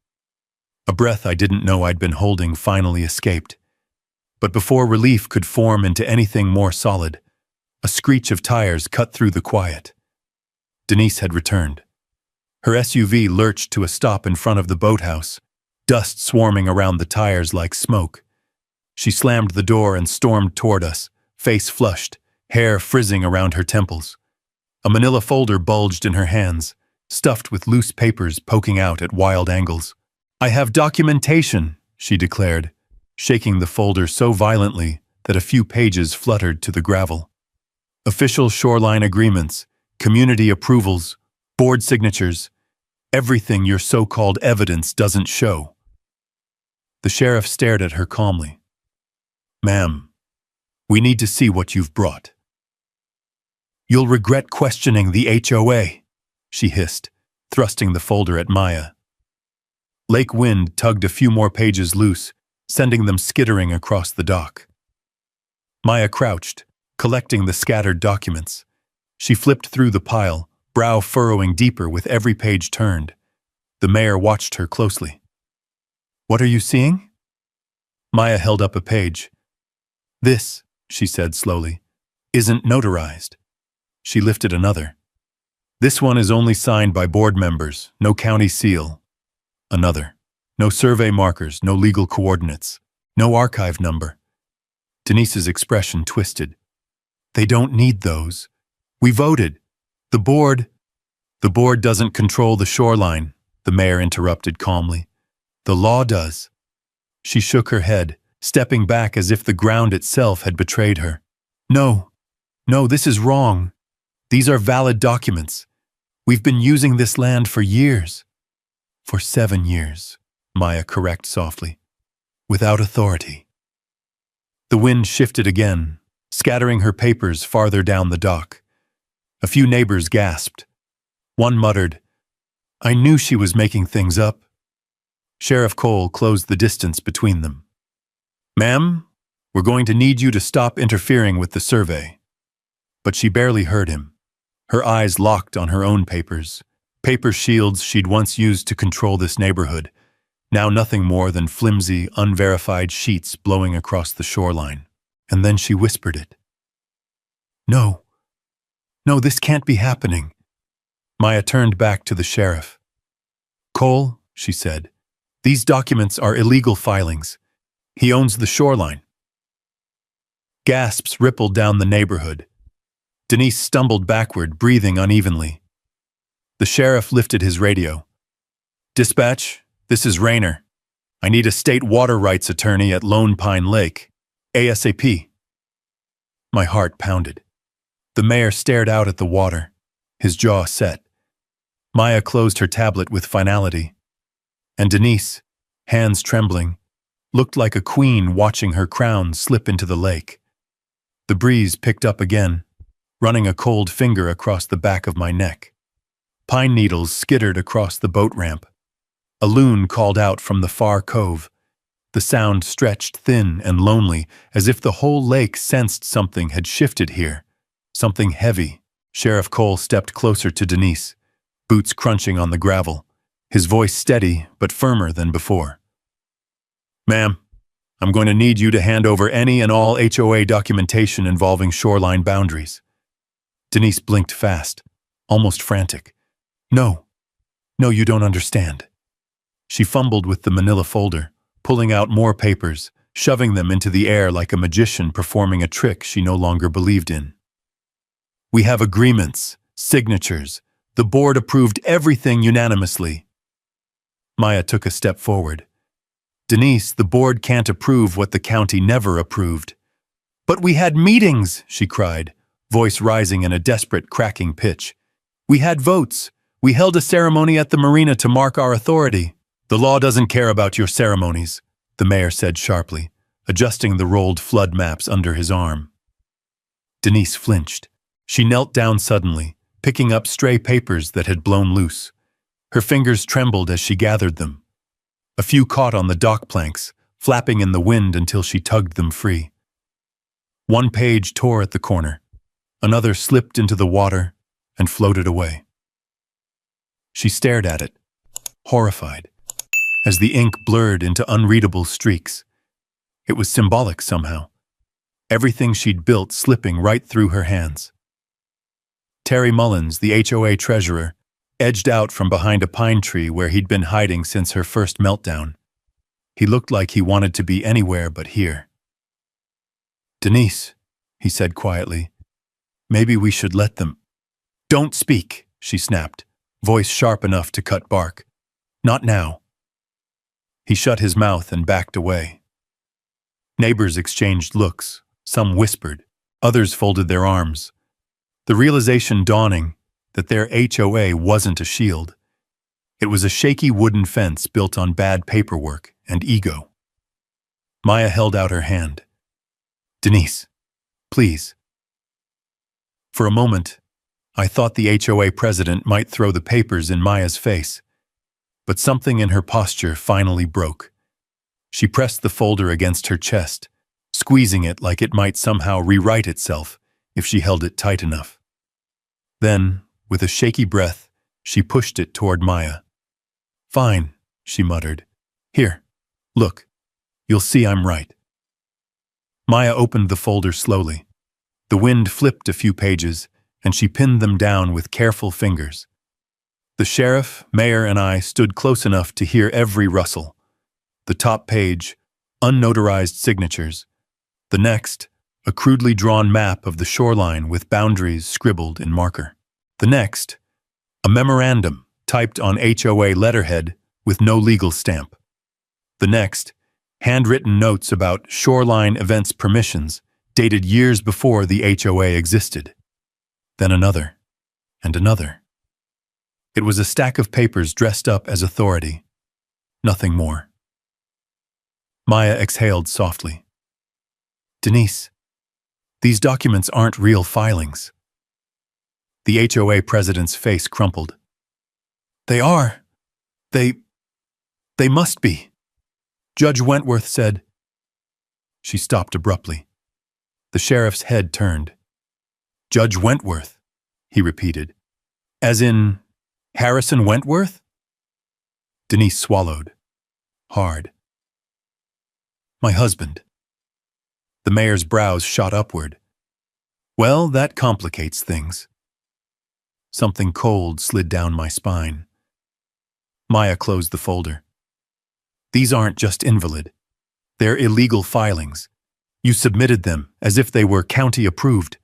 A breath I didn't know I'd been holding finally escaped. But before relief could form into anything more solid, a screech of tires cut through the quiet. Denise had returned. Her SUV lurched to a stop in front of the boathouse, dust swarming around the tires like smoke. She slammed the door and stormed toward us, face flushed, hair frizzing around her temples. A manila folder bulged in her hands, stuffed with loose papers poking out at wild angles. "I have documentation," she declared, shaking the folder so violently that a few pages fluttered to the gravel. "Official shoreline agreements, community approvals, board signatures, everything your so-called evidence doesn't show." The sheriff stared at her calmly. "Ma'am, we need to see what you've brought." "You'll regret questioning the HOA," she hissed, thrusting the folder at Maya. Lake wind tugged a few more pages loose, sending them skittering across the dock. Maya crouched, collecting the scattered documents. She flipped through the pile, brow furrowing deeper with every page turned. The mayor watched her closely. "What are you seeing?" Maya held up a page. "This," she said slowly, "isn't notarized." She lifted another. "This one is only signed by board members, no county seal." Another. "No survey markers, no legal coordinates, no archive number." Denise's expression twisted. "They don't need those. We voted. The board—" "The board doesn't control the shoreline," the mayor interrupted calmly. "The law does." She shook her head, stepping back as if the ground itself had betrayed her. "No, no, this is wrong. These are valid documents. We've been using this land for years." "For 7 years," Maya corrected softly. "Without authority." The wind shifted again, scattering her papers farther down the dock. A few neighbors gasped. One muttered, "I knew she was making things up." Sheriff Cole closed the distance between them. "Ma'am, we're going to need you to stop interfering with the survey." But she barely heard him. Her eyes locked on her own papers, paper shields she'd once used to control this neighborhood, now nothing more than flimsy, unverified sheets blowing across the shoreline. And then she whispered it. "No, no, this can't be happening." Maya turned back to the sheriff. "Cole," she said, "these documents are illegal filings. He owns the shoreline." Gasps rippled down the neighborhood. Denise stumbled backward, breathing unevenly. The sheriff lifted his radio. "Dispatch, this is Rayner. I need a state water rights attorney at Lone Pine Lake. ASAP." My heart pounded. The mayor stared out at the water, his jaw set. Maya closed her tablet with finality. And Denise, hands trembling, looked like a queen watching her crown slip into the lake. The breeze picked up again, running a cold finger across the back of my neck. Pine needles skittered across the boat ramp. A loon called out from the far cove. The sound stretched thin and lonely, as if the whole lake sensed something had shifted here. Something heavy. Sheriff Cole stepped closer to Denise, boots crunching on the gravel, his voice steady but firmer than before. "Ma'am, I'm going to need you to hand over any and all HOA documentation involving shoreline boundaries." Denise blinked fast, almost frantic. No, you don't understand." She fumbled with the manila folder, pulling out more papers, shoving them into the air like a magician performing a trick she no longer believed in. "We have agreements, signatures. The board approved everything unanimously." Maya took a step forward. "Denise, the board can't approve what the county never approved." "But we had meetings," she cried, voice rising in a desperate, cracking pitch. "We had votes. We held a ceremony at the marina to mark our authority." "The law doesn't care about your ceremonies," the mayor said sharply, adjusting the rolled flood maps under his arm. Denise flinched. She knelt down suddenly, picking up stray papers that had blown loose. Her fingers trembled as she gathered them. A few caught on the dock planks, flapping in the wind until she tugged them free. One page tore at the corner. Another slipped into the water and floated away. She stared at it, horrified, as the ink blurred into unreadable streaks. It was symbolic somehow. Everything she'd built slipping right through her hands. Terry Mullins, the HOA treasurer, edged out from behind a pine tree where he'd been hiding since her first meltdown. He looked like he wanted to be anywhere but here. "Denise," he said quietly, "maybe we should let them—" "Don't speak," she snapped, voice sharp enough to cut bark. "Not now." He shut his mouth and backed away. Neighbors exchanged looks. Some whispered. Others folded their arms. The realization dawning that their HOA wasn't a shield. It was a shaky wooden fence built on bad paperwork and ego. Maya held out her hand. "Denise, please." For a moment, I thought the HOA president might throw the papers in Maya's face, but something in her posture finally broke. She pressed the folder against her chest, squeezing it like it might somehow rewrite itself if she held it tight enough. Then, with a shaky breath, she pushed it toward Maya. "Fine," she muttered. "Here, look. You'll see I'm right. Maya opened the folder slowly. The wind flipped a few pages, and she pinned them down with careful fingers. The sheriff, mayor, and I stood close enough to hear every rustle. The top page, unnotarized signatures. The next, a crudely drawn map of the shoreline with boundaries scribbled in marker. The next, a memorandum typed on HOA letterhead with no legal stamp. The next, handwritten notes about shoreline events permissions dated years before the HOA existed. Then another, and another. It was a stack of papers dressed up as authority. Nothing more. Maya exhaled softly. Denise, these documents aren't real filings. The HOA president's face crumpled. They are. They must be. Judge Wentworth said. She stopped abruptly. The sheriff's head turned. Judge Wentworth, he repeated. As in, Harrison Wentworth? Denise swallowed. Hard. My husband. The mayor's brows shot upward. Well, that complicates things. Something cold slid down my spine. Maya closed the folder. These aren't just invalid. They're illegal filings. You submitted them as if they were county approved.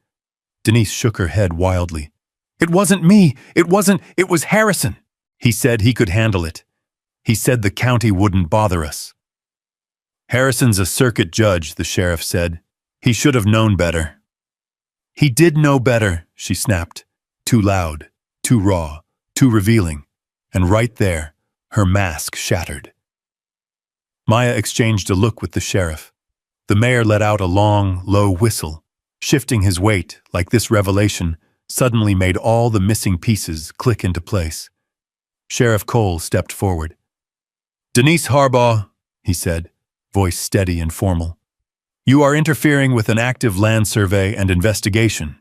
Denise shook her head wildly. It wasn't me. It was Harrison. He said he could handle it. He said the county wouldn't bother us. Harrison's a circuit judge, the sheriff said. He should have known better. He did know better, she snapped. Too loud, too raw, too revealing. And right there, her mask shattered. Maya exchanged a look with the sheriff. The mayor let out a long, low whistle, shifting his weight like this revelation suddenly made all the missing pieces click into place. Sheriff Cole stepped forward. Denise Harbaugh, he said, voice steady and formal. You are interfering with an active land survey and investigation.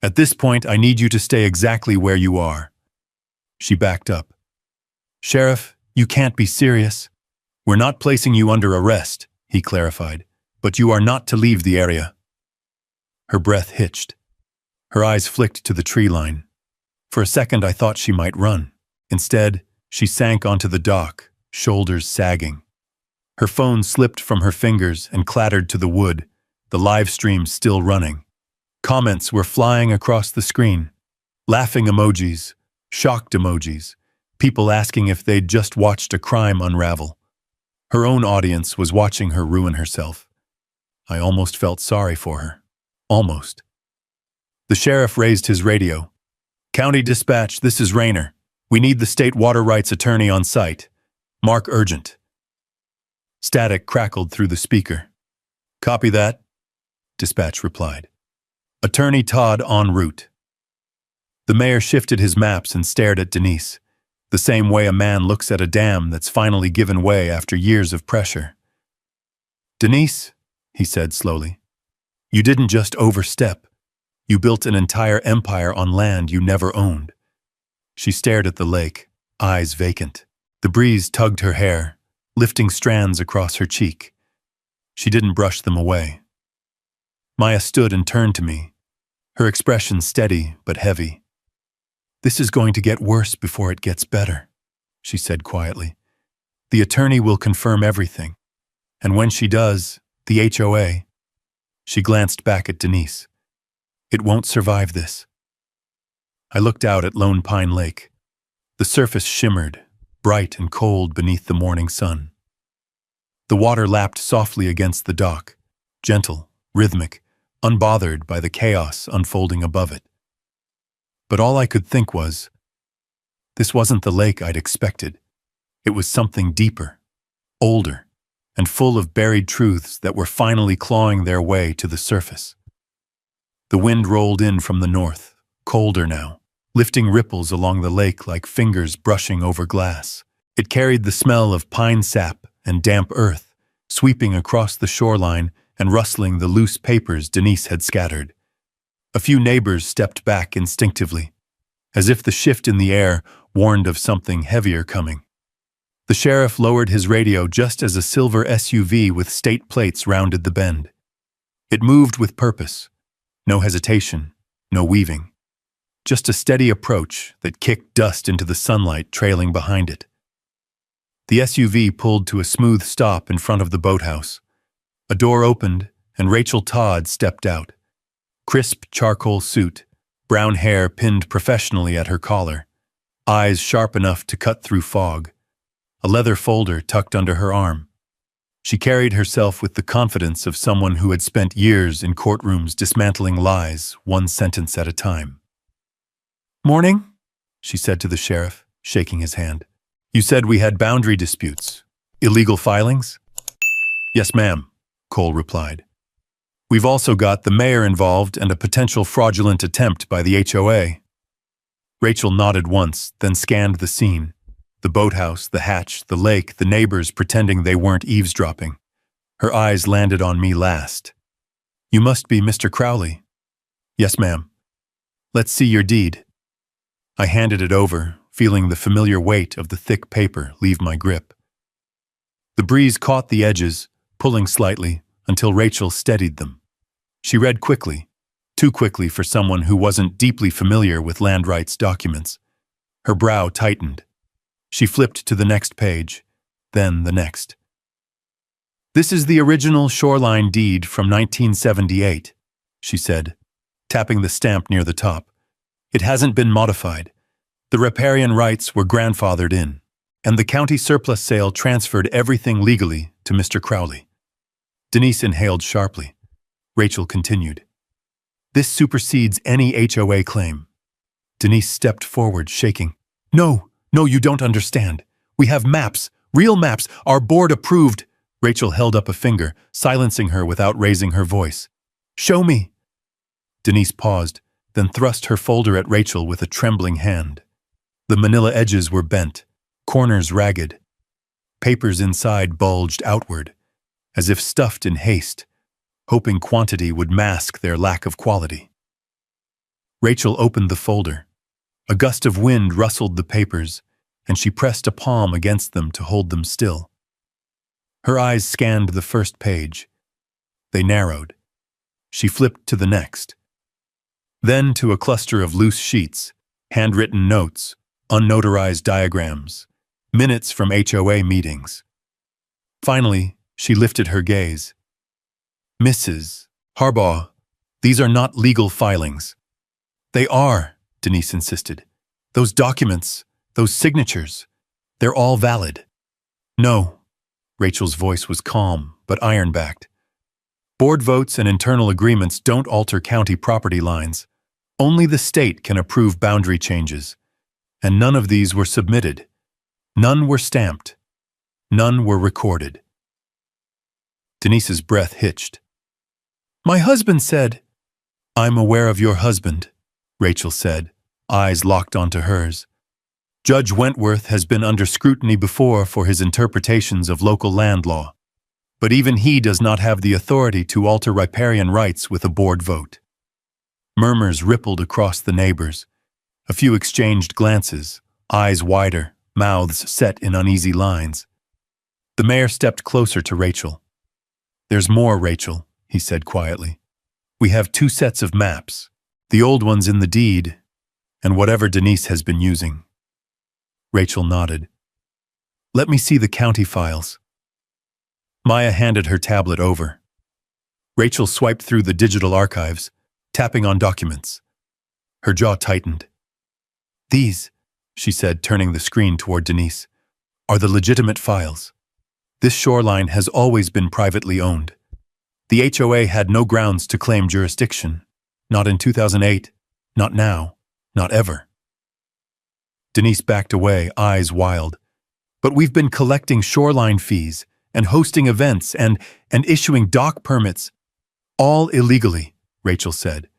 At this point, I need you to stay exactly where you are. She backed up. Sheriff, you can't be serious. We're not placing you under arrest, he clarified, but you are not to leave the area. Her breath hitched. Her eyes flicked to the tree line. For a second, I thought she might run. Instead, she sank onto the dock, shoulders sagging. Her phone slipped from her fingers and clattered to the wood, the live stream still running. Comments were flying across the screen. Laughing emojis, shocked emojis, people asking if they'd just watched a crime unravel. Her own audience was watching her ruin herself. I almost felt sorry for her. Almost. The sheriff raised his radio. County Dispatch, this is Rayner. We need the state water rights attorney on site. Mark urgent. Static crackled through the speaker. Copy that, Dispatch replied. Attorney Todd en route. The mayor shifted his maps and stared at Denise, the same way a man looks at a dam that's finally given way after years of pressure. Denise, he said slowly, you didn't just overstep. You built an entire empire on land you never owned. She stared at the lake, eyes vacant. The breeze tugged her hair, lifting strands across her cheek. She didn't brush them away. Maya stood and turned to me, her expression steady but heavy. This is going to get worse before it gets better, she said quietly. The attorney will confirm everything. And when she does, the HOA... She glanced back at Denise. It won't survive this. I looked out at Lone Pine Lake. The surface shimmered, bright and cold beneath the morning sun. The water lapped softly against the dock, gentle, rhythmic, unbothered by the chaos unfolding above it. But all I could think was, this wasn't the lake I'd expected. It was something deeper, older, and full of buried truths that were finally clawing their way to the surface. The wind rolled in from the north, colder now, lifting ripples along the lake like fingers brushing over glass. It carried the smell of pine sap and damp earth, sweeping across the shoreline and rustling the loose papers Denise had scattered. A few neighbors stepped back instinctively, as if the shift in the air warned of something heavier coming. The sheriff lowered his radio just as a silver SUV with state plates rounded the bend. It moved with purpose. No hesitation, no weaving. Just a steady approach that kicked dust into the sunlight trailing behind it. The SUV pulled to a smooth stop in front of the boathouse. A door opened, and Rachel Todd stepped out. Crisp charcoal suit, brown hair pinned professionally at her collar, eyes sharp enough to cut through fog, a leather folder tucked under her arm. She carried herself with the confidence of someone who had spent years in courtrooms dismantling lies, one sentence at a time. "Morning," she said to the sheriff, shaking his hand. "You said we had boundary disputes. Illegal filings?" "Yes, ma'am," Cole replied. "We've also got the mayor involved and a potential fraudulent attempt by the HOA. Rachel nodded once, then scanned the scene. The boathouse, the hatch, the lake, the neighbors pretending they weren't eavesdropping. Her eyes landed on me last. "You must be Mr. Crowley." "Yes, ma'am." "Let's see your deed." I handed it over, feeling the familiar weight of the thick paper leave my grip. The breeze caught the edges, pulling slightly, until Rachel steadied them. She read quickly, too quickly for someone who wasn't deeply familiar with land rights documents. Her brow tightened. She flipped to the next page, then the next. "This is the original shoreline deed from 1978, she said, tapping the stamp near the top. "It hasn't been modified. The riparian rights were grandfathered in, and the county surplus sale transferred everything legally to Mr. Crowley." Denise inhaled sharply. Rachel continued. "This supersedes any HOA claim." Denise stepped forward, shaking. No, you don't understand. We have maps, real maps, our board approved." Rachel held up a finger, silencing her without raising her voice. "Show me." Denise paused, then thrust her folder at Rachel with a trembling hand. The manila edges were bent, corners ragged. Papers inside bulged outward, as if stuffed in haste, hoping quantity would mask their lack of quality. Rachel opened the folder. A gust of wind rustled the papers, and she pressed a palm against them to hold them still. Her eyes scanned the first page. They narrowed. She flipped to the next. Then to a cluster of loose sheets, handwritten notes, unnotarized diagrams, minutes from HOA meetings. Finally, she lifted her gaze. "Mrs. Harbaugh, these are not legal filings." "They are," Denise insisted. "Those documents, those signatures, they're all valid." "No." Rachel's voice was calm, but iron-backed. "Board votes and internal agreements don't alter county property lines. Only the state can approve boundary changes. And none of these were submitted. None were stamped. None were recorded." Denise's breath hitched. "My husband said—" "I'm aware of your husband," Rachel said, eyes locked onto hers. "Judge Wentworth has been under scrutiny before for his interpretations of local land law. But even he does not have the authority to alter riparian rights with a board vote." Murmurs rippled across the neighbors. A few exchanged glances, eyes wider, mouths set in uneasy lines. The mayor stepped closer to Rachel. "There's more, Rachel," he said quietly. "We have 2 sets of maps, the old ones in the deed, and whatever Denise has been using." Rachel nodded. "Let me see the county files." Maya handed her tablet over. Rachel swiped through the digital archives, tapping on documents. Her jaw tightened. "These," she said, turning the screen toward Denise, "are the legitimate files. This shoreline has always been privately owned. The HOA had no grounds to claim jurisdiction. Not in 2008, not now, not ever." Denise backed away, eyes wild. "But we've been collecting shoreline fees and hosting events and issuing dock permits. All illegally," Rachel said.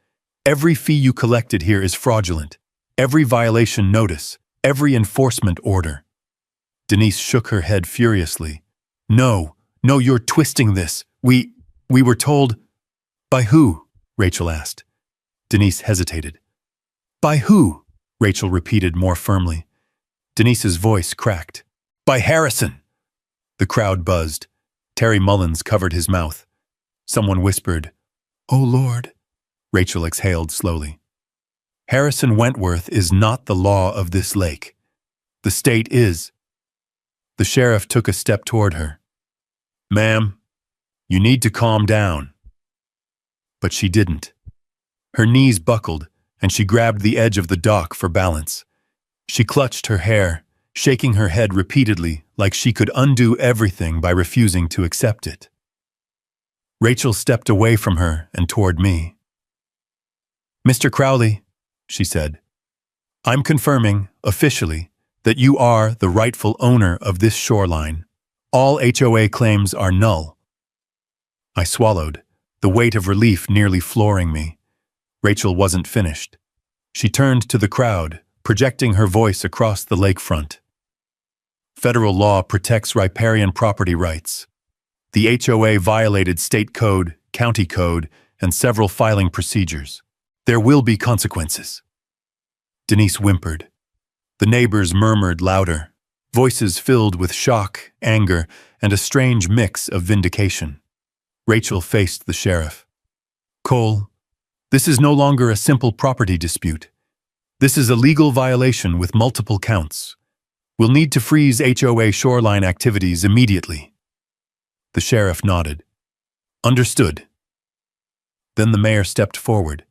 "Every fee you collected here is fraudulent. Every violation notice, every enforcement order." Denise shook her head furiously. No, you're twisting this. We were told—" "By who?" Rachel asked. Denise hesitated. "By who?" Rachel repeated more firmly. Denise's voice cracked. By Harrison! The crowd buzzed. Terry Mullins covered his mouth. Someone whispered, "Oh, Lord." Rachel exhaled slowly. Harrison Wentworth is not the law of this lake. The state is. The sheriff took a step toward her. "Ma'am, you need to calm down." But she didn't. Her knees buckled, and she grabbed the edge of the dock for balance. She clutched her hair, shaking her head repeatedly like she could undo everything by refusing to accept it. Rachel stepped away from her and toward me. "Mr. Crowley," she said, "I'm confirming, officially, that you are the rightful owner of this shoreline. All HOA claims are null." I swallowed, the weight of relief nearly flooring me. Rachel wasn't finished. She turned to the crowd, projecting her voice across the lakefront. "Federal law protects riparian property rights. The HOA violated state code, county code, and several filing procedures. There will be consequences." Denise whimpered. The neighbors murmured louder, voices filled with shock, anger, and a strange mix of vindication. Rachel faced the sheriff. "Cole, this is no longer a simple property dispute. This is a legal violation with multiple counts. We'll need to freeze HOA shoreline activities immediately." The sheriff nodded. "Understood." Then the mayor stepped forward,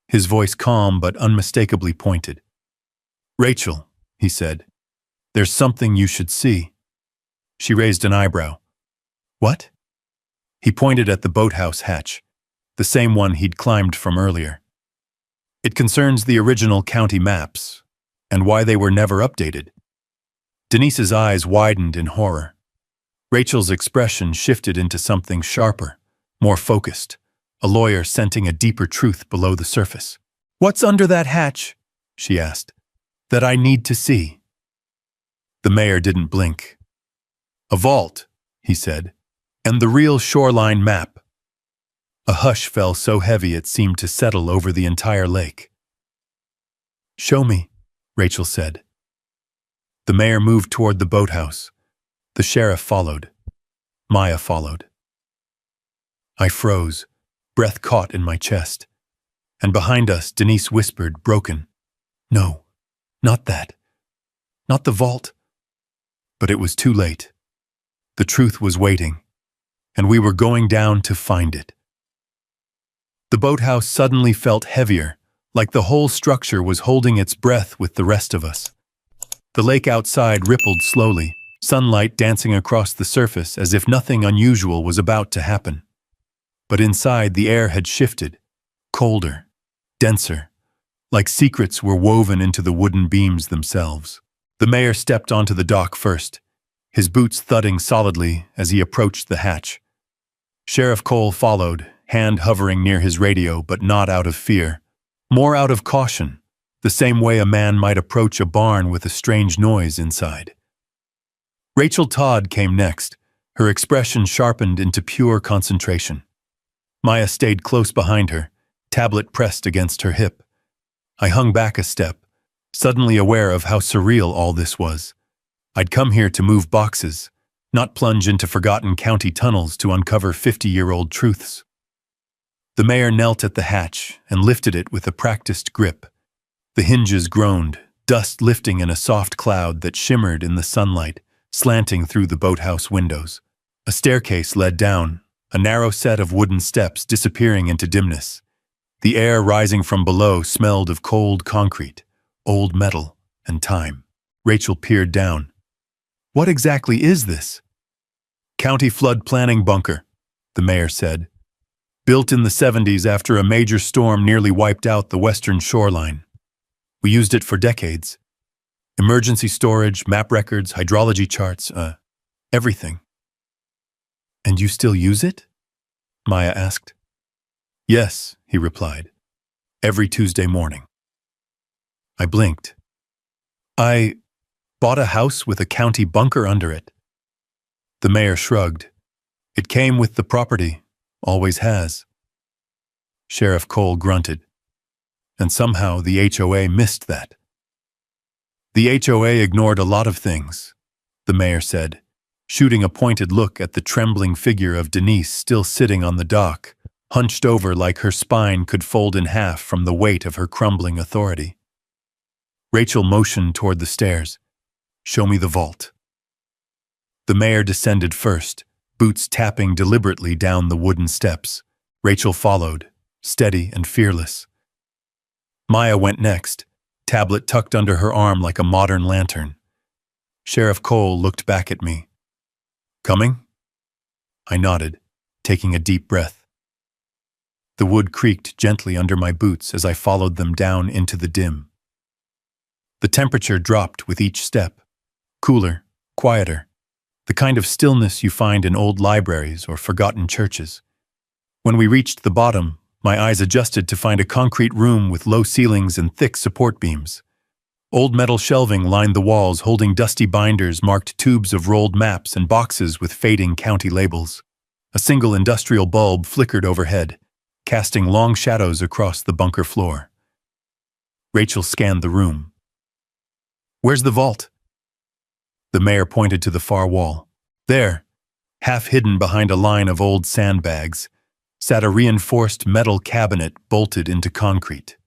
his voice calm but unmistakably pointed. "Rachel," he said, "there's something you should see." She raised an eyebrow. "What?" He pointed at the boathouse hatch, the same one he'd climbed from earlier. "It concerns the original county maps, and why they were never updated." Denise's eyes widened in horror. Rachel's expression shifted into something sharper, more focused, a lawyer scenting a deeper truth below the surface. "What's under that hatch?" she asked. "That I need to see." The mayor didn't blink. "A vault," he said, "and the real shoreline map." A hush fell so heavy it seemed to settle over the entire lake. "Show me," Rachel said. The mayor moved toward the boathouse. The sheriff followed. Maya followed. I froze, breath caught in my chest. And behind us, Denise whispered, broken, "No, not that. Not the vault." But it was too late. The truth was waiting, and we were going down to find it. The boathouse suddenly felt heavier, like the whole structure was holding its breath with the rest of us. The lake outside rippled slowly, sunlight dancing across the surface as if nothing unusual was about to happen. But inside, the air had shifted, colder, denser, like secrets were woven into the wooden beams themselves. The mayor stepped onto the dock first, his boots thudding solidly as he approached the hatch. Sheriff Cole followed, hand hovering near his radio, but not out of fear, more out of caution, the same way a man might approach a barn with a strange noise inside. Rachel Todd came next, her expression sharpened into pure concentration. Maya stayed close behind her, tablet pressed against her hip. I hung back a step, suddenly aware of how surreal all this was. I'd come here to move boxes, not plunge into forgotten county tunnels to uncover 50-year-old truths. The mayor knelt at the hatch and lifted it with a practiced grip. The hinges groaned, dust lifting in a soft cloud that shimmered in the sunlight, slanting through the boathouse windows. A staircase led down, a narrow set of wooden steps disappearing into dimness. The air rising from below smelled of cold concrete, old metal, and time. Rachel peered down. "What exactly is this?" "County flood planning bunker," the mayor said. "Built in the 70s after a major storm nearly wiped out the western shoreline. We used it for decades. Emergency storage, map records, hydrology charts, everything." "And you still use it?" Maya asked. "Yes," he replied. "Every Tuesday morning." I blinked. "I bought a house with a county bunker under it." The mayor shrugged. "It came with the property, always has." Sheriff Cole grunted. And somehow the HOA missed that. The HOA ignored a lot of things. the mayor said, shooting a pointed look at the trembling figure of Denise still sitting on the dock, hunched over like her spine could fold in half from the weight of her crumbling authority. Rachel motioned toward the stairs. "Show me the vault." The mayor descended first, boots tapping deliberately down the wooden steps. Rachel followed, steady and fearless. Maya went next, tablet tucked under her arm like a modern lantern. Sheriff Cole looked back at me. "Coming?" I nodded, taking a deep breath. The wood creaked gently under my boots as I followed them down into the dim. The temperature dropped with each step, cooler, quieter, the kind of stillness you find in old libraries or forgotten churches. When we reached the bottom, my eyes adjusted to find a concrete room with low ceilings and thick support beams. Old metal shelving lined the walls, holding dusty binders, marked tubes of rolled maps, and boxes with fading county labels. A single industrial bulb flickered overhead, casting long shadows across the bunker floor. Rachel scanned the room. "Where's the vault?" The mayor pointed to the far wall. There, half hidden behind a line of old sandbags, sat a reinforced metal cabinet bolted into concrete.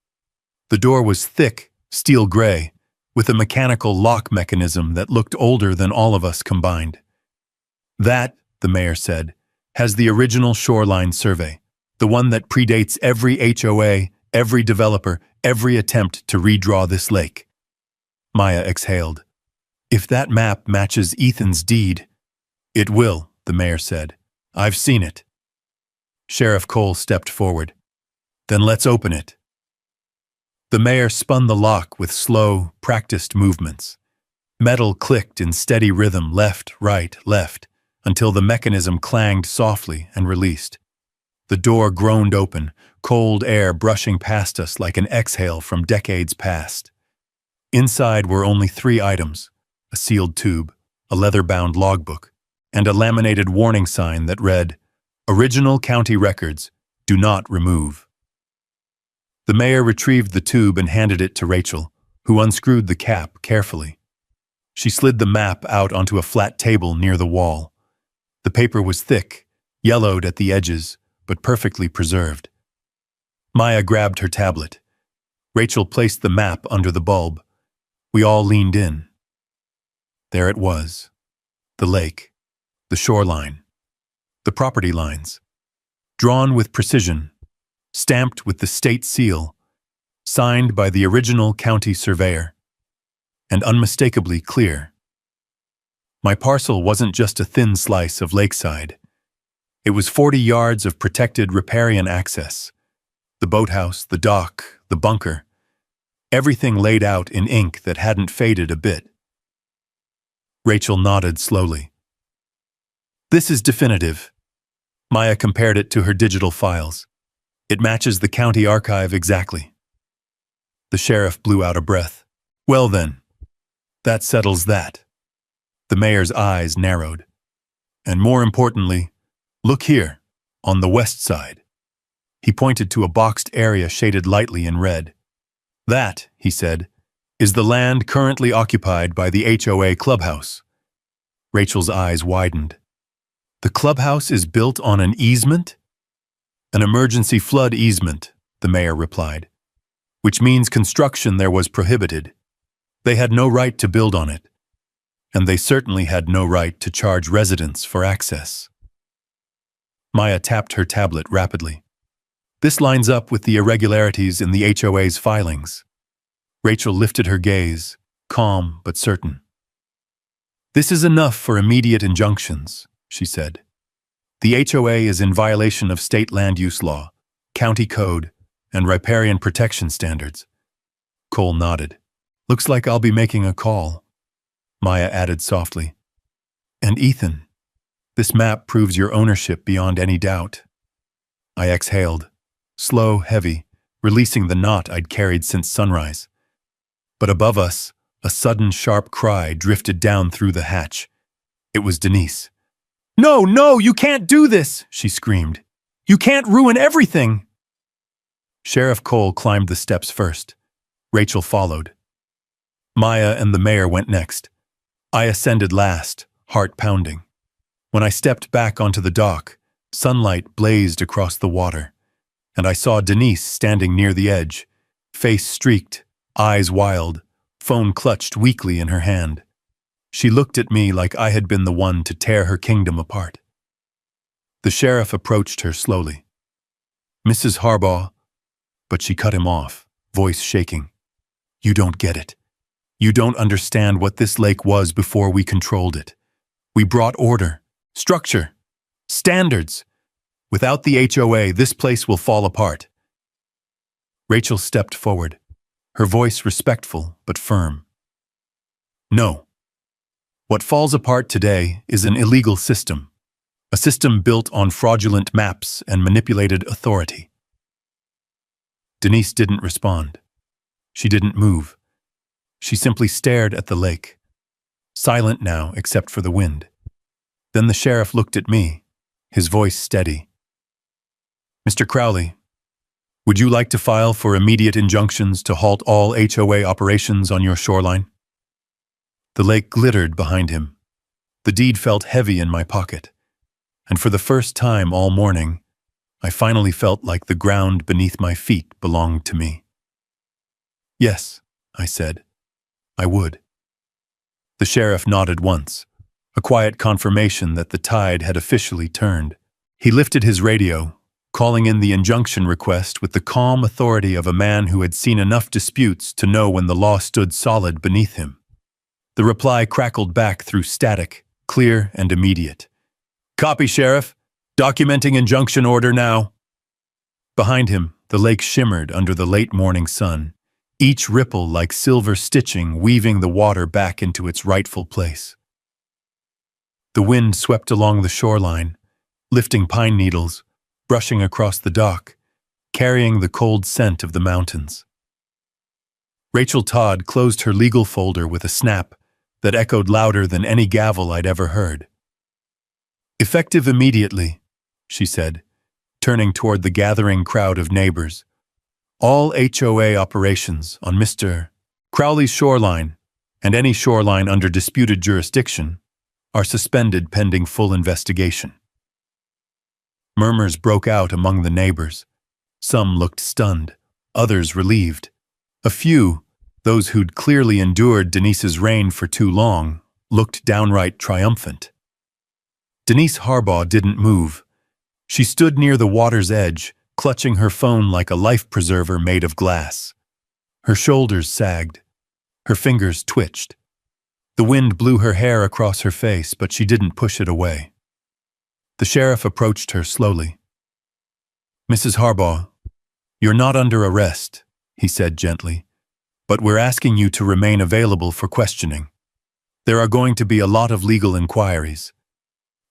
The door was thick, steel gray, with a mechanical lock mechanism that looked older than all of us combined. "That," the mayor said, "has the original shoreline survey, the one that predates every HOA, every developer, every attempt to redraw this lake." Maya exhaled. "If that map matches Ethan's deed—" "It will," the mayor said. "I've seen it." Sheriff Cole stepped forward. "Then let's open it." The mayor spun the lock with slow, practiced movements. Metal clicked in steady rhythm, left, right, left, until the mechanism clanged softly and released. The door groaned open, cold air brushing past us like an exhale from decades past. Inside were only 3 items: a sealed tube, a leather-bound logbook, and a laminated warning sign that read, "Original county records, do not remove." The mayor retrieved the tube and handed it to Rachel, who unscrewed the cap carefully. She slid the map out onto a flat table near the wall. The paper was thick, yellowed at the edges, but perfectly preserved. Maya grabbed her tablet. Rachel placed the map under the bulb. We all leaned in. There it was. The lake, the shoreline, the property lines, drawn with precision, stamped with the state seal, signed by the original county surveyor, and unmistakably clear. My parcel wasn't just a thin slice of lakeside. It was 40 yards of protected riparian access. The boathouse, the dock, the bunker, everything laid out in ink that hadn't faded a bit. Rachel nodded slowly. "This is definitive." Maya compared it to her digital files. "It matches the county archive exactly." The sheriff blew out a breath. "Well then, that settles that." The mayor's eyes narrowed. "And more importantly, look here, on the west side." He pointed to a boxed area shaded lightly in red. "That," he said, "is the land currently occupied by the HOA clubhouse." Rachel's eyes widened. "The clubhouse is built on an easement?" "An emergency flood easement," the mayor replied, "which means construction there was prohibited. They had no right to build on it, and they certainly had no right to charge residents for access." Maya tapped her tablet rapidly. "This lines up with the irregularities in the HOA's filings." Rachel lifted her gaze, calm but certain. "This is enough for immediate injunctions," she said. "The HOA is in violation of state land use law, county code, and riparian protection standards." Cole nodded. "Looks like I'll be making a call." Maya added softly, "And Ethan, this map proves your ownership beyond any doubt." I exhaled, slow, heavy, releasing the knot I'd carried since sunrise. But above us, a sudden sharp cry drifted down through the hatch. It was Denise. "No, no, you can't do this!" she screamed. "You can't ruin everything!" Sheriff Cole climbed the steps first. Rachel followed. Maya and the mayor went next. I ascended last, heart pounding. When I stepped back onto the dock, sunlight blazed across the water, and I saw Denise standing near the edge, face streaked, eyes wild, phone clutched weakly in her hand. She looked at me like I had been the one to tear her kingdom apart. The sheriff approached her slowly. "Mrs. Harbaugh," but she cut him off, voice shaking. "You don't get it. You don't understand what this lake was before we controlled it. We brought order, structure, standards. Without the HOA, this place will fall apart." Rachel stepped forward, her voice respectful but firm. "No. What falls apart today is an illegal system, a system built on fraudulent maps and manipulated authority." Denise didn't respond. She didn't move. She simply stared at the lake, silent now except for the wind. Then the sheriff looked at me, his voice steady. "Mr. Crowley, would you like to file for immediate injunctions to halt all HOA operations on your shoreline?" The lake glittered behind him. The deed felt heavy in my pocket, and for the first time all morning, I finally felt like the ground beneath my feet belonged to me. "Yes," I said, "I would." The sheriff nodded once, a quiet confirmation that the tide had officially turned. He lifted his radio, calling in the injunction request with the calm authority of a man who had seen enough disputes to know when the law stood solid beneath him. The reply crackled back through static, clear and immediate. "Copy, Sheriff. Documenting injunction order now." Behind him, the lake shimmered under the late morning sun, each ripple like silver stitching weaving the water back into its rightful place. The wind swept along the shoreline, lifting pine needles, brushing across the dock, carrying the cold scent of the mountains. Rachel Todd closed her legal folder with a snap that echoed louder than any gavel I'd ever heard. "Effective immediately," she said, turning toward the gathering crowd of neighbors. "All HOA operations on Mr. Crowley's shoreline, and any shoreline under disputed jurisdiction, are suspended pending full investigation." Murmurs broke out among the neighbors. Some looked stunned, others relieved. A few, those who'd clearly endured Denise's reign for too long, looked downright triumphant. Denise Harbaugh didn't move. She stood near the water's edge, clutching her phone like a life preserver made of glass. Her shoulders sagged. Her fingers twitched. The wind blew her hair across her face, but she didn't push it away. The sheriff approached her slowly. "Mrs. Harbaugh, you're not under arrest," he said gently, "but we're asking you to remain available for questioning. There are going to be a lot of legal inquiries."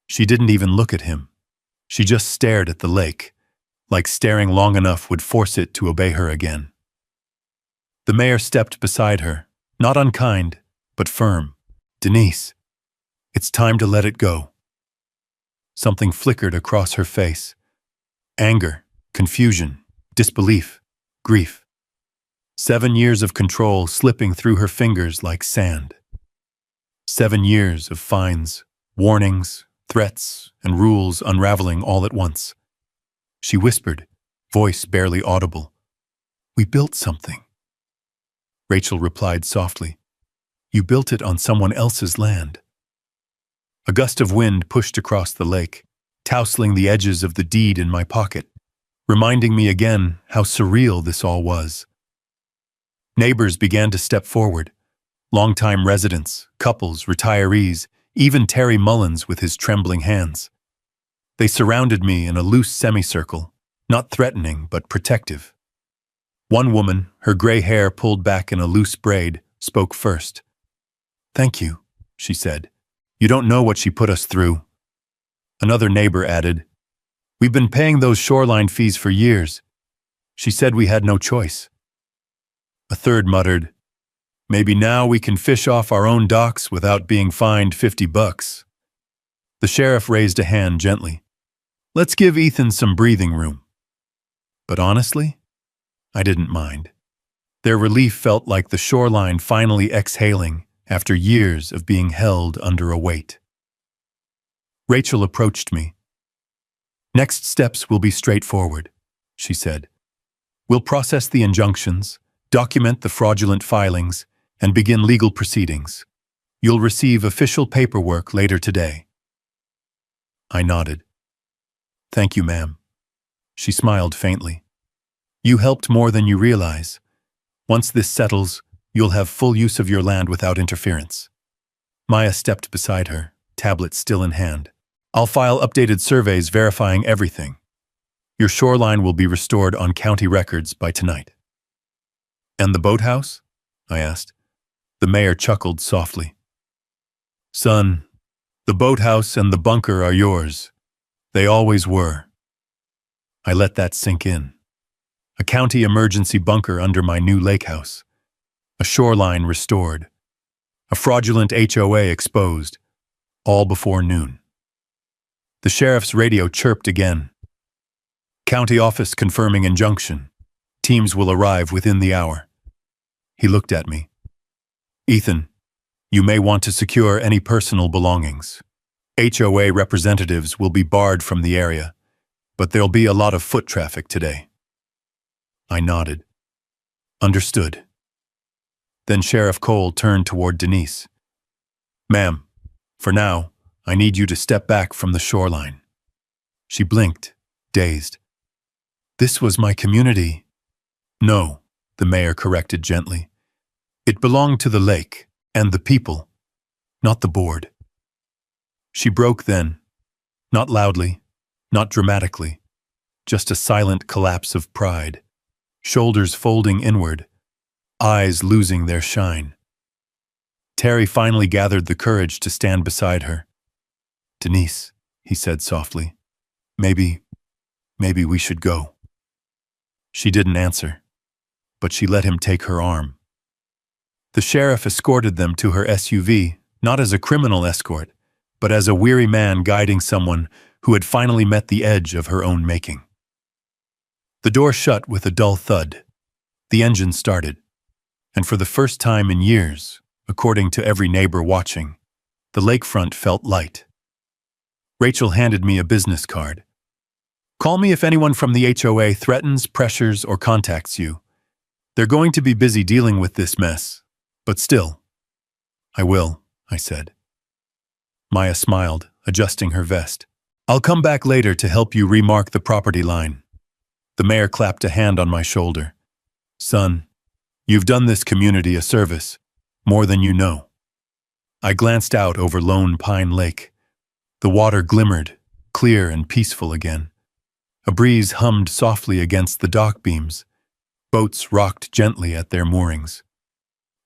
She didn't even look at him. She just stared at the lake, like staring long enough would force it to obey her again. The mayor stepped beside her, not unkind, but firm. "Denise, it's time to let it go." Something flickered across her face. Anger, confusion, disbelief, grief. 7 years of control slipping through her fingers like sand. 7 years of fines, warnings, threats, and rules unraveling all at once. She whispered, voice barely audible, "We built something." Rachel replied softly, "You built it on someone else's land." A gust of wind pushed across the lake, tousling the edges of the deed in my pocket, reminding me again how surreal this all was. Neighbors began to step forward, longtime residents, couples, retirees, even Terry Mullins with his trembling hands. They surrounded me in a loose semicircle, not threatening but protective. One woman, her gray hair pulled back in a loose braid, spoke first. "Thank you," she said. "You don't know what she put us through." Another neighbor added, "We've been paying those shoreline fees for years. She said we had no choice." A third muttered, "Maybe now we can fish off our own docks without being fined $50. The sheriff raised a hand gently. "Let's give Ethan some breathing room." But honestly, I didn't mind. Their relief felt like the shoreline finally exhaling, after years of being held under a weight. Rachel approached me. "Next steps will be straightforward," she said. "We'll process the injunctions, document the fraudulent filings, and begin legal proceedings. You'll receive official paperwork later today." I nodded. "Thank you, ma'am." She smiled faintly. "You helped more than you realize. Once this settles, you'll have full use of your land without interference." Maya stepped beside her, tablet still in hand. "I'll file updated surveys verifying everything. Your shoreline will be restored on county records by tonight." "And the boathouse?" I asked. The mayor chuckled softly. "Son, the boathouse and the bunker are yours. They always were." I let that sink in. A county emergency bunker under my new lake house. A shoreline restored. A fraudulent HOA exposed. All before noon. The sheriff's radio chirped again. "County office confirming injunction. Teams will arrive within the hour." He looked at me. "Ethan, you may want to secure any personal belongings. HOA representatives will be barred from the area, but there'll be a lot of foot traffic today." I nodded. "Understood." Then Sheriff Cole turned toward Denise. "Ma'am, for now, I need you to step back from the shoreline." She blinked, dazed. "This was my community." "No," the mayor corrected gently. "It belonged to the lake and the people, not the board." She broke then, not loudly, not dramatically, just a silent collapse of pride, shoulders folding inward, eyes losing their shine. Terry finally gathered the courage to stand beside her. "Denise," he said softly, maybe we should go." She didn't answer, but she let him take her arm. The sheriff escorted them to her SUV, not as a criminal escort, but as a weary man guiding someone who had finally met the edge of her own making. The door shut with a dull thud. The engine started, and for the first time in years, according to every neighbor watching, the lakefront felt light. Rachel handed me a business card. "Call me if anyone from the HOA threatens, pressures, or contacts you. They're going to be busy dealing with this mess, but still." "I will," I said. Maya smiled, adjusting her vest. "I'll come back later to help you remark the property line." The mayor clapped a hand on my shoulder. "Son, you've done this community a service, more than you know." I glanced out over Lone Pine Lake. The water glimmered, clear and peaceful again. A breeze hummed softly against the dock beams. Boats rocked gently at their moorings.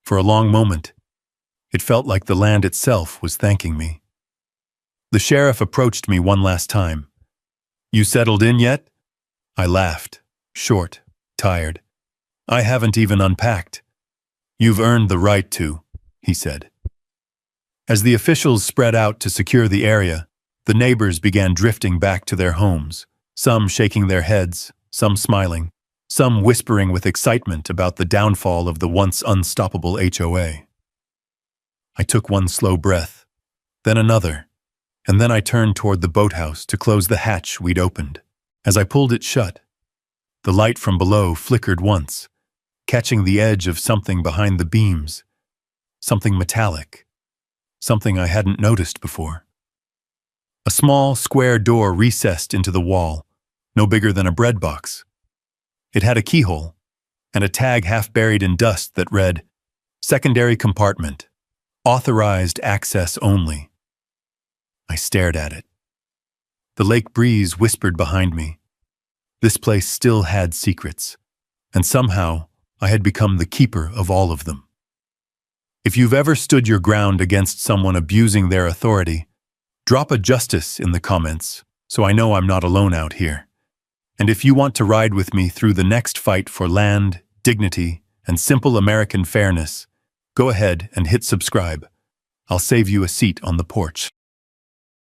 For a long moment, it felt like the land itself was thanking me. The sheriff approached me one last time. "You settled in yet?" I laughed, short, tired. "I haven't even unpacked." "You've earned the right to," he said. As the officials spread out to secure the area, the neighbors began drifting back to their homes, some shaking their heads, some smiling, some whispering with excitement about the downfall of the once unstoppable HOA. I took one slow breath, then another, and then I turned toward the boathouse to close the hatch we'd opened. As I pulled it shut, the light from below flickered once, catching the edge of something behind the beams, something metallic, something I hadn't noticed before. A small, square door recessed into the wall, no bigger than a bread box. It had a keyhole, and a tag half buried in dust that read, "Secondary compartment, authorized access only." I stared at it. The lake breeze whispered behind me. This place still had secrets, and somehow I had become the keeper of all of them. If you've ever stood your ground against someone abusing their authority, drop a justice in the comments so I know I'm not alone out here. And if you want to ride with me through the next fight for land, dignity, and simple American fairness, go ahead and hit subscribe. I'll save you a seat on the porch.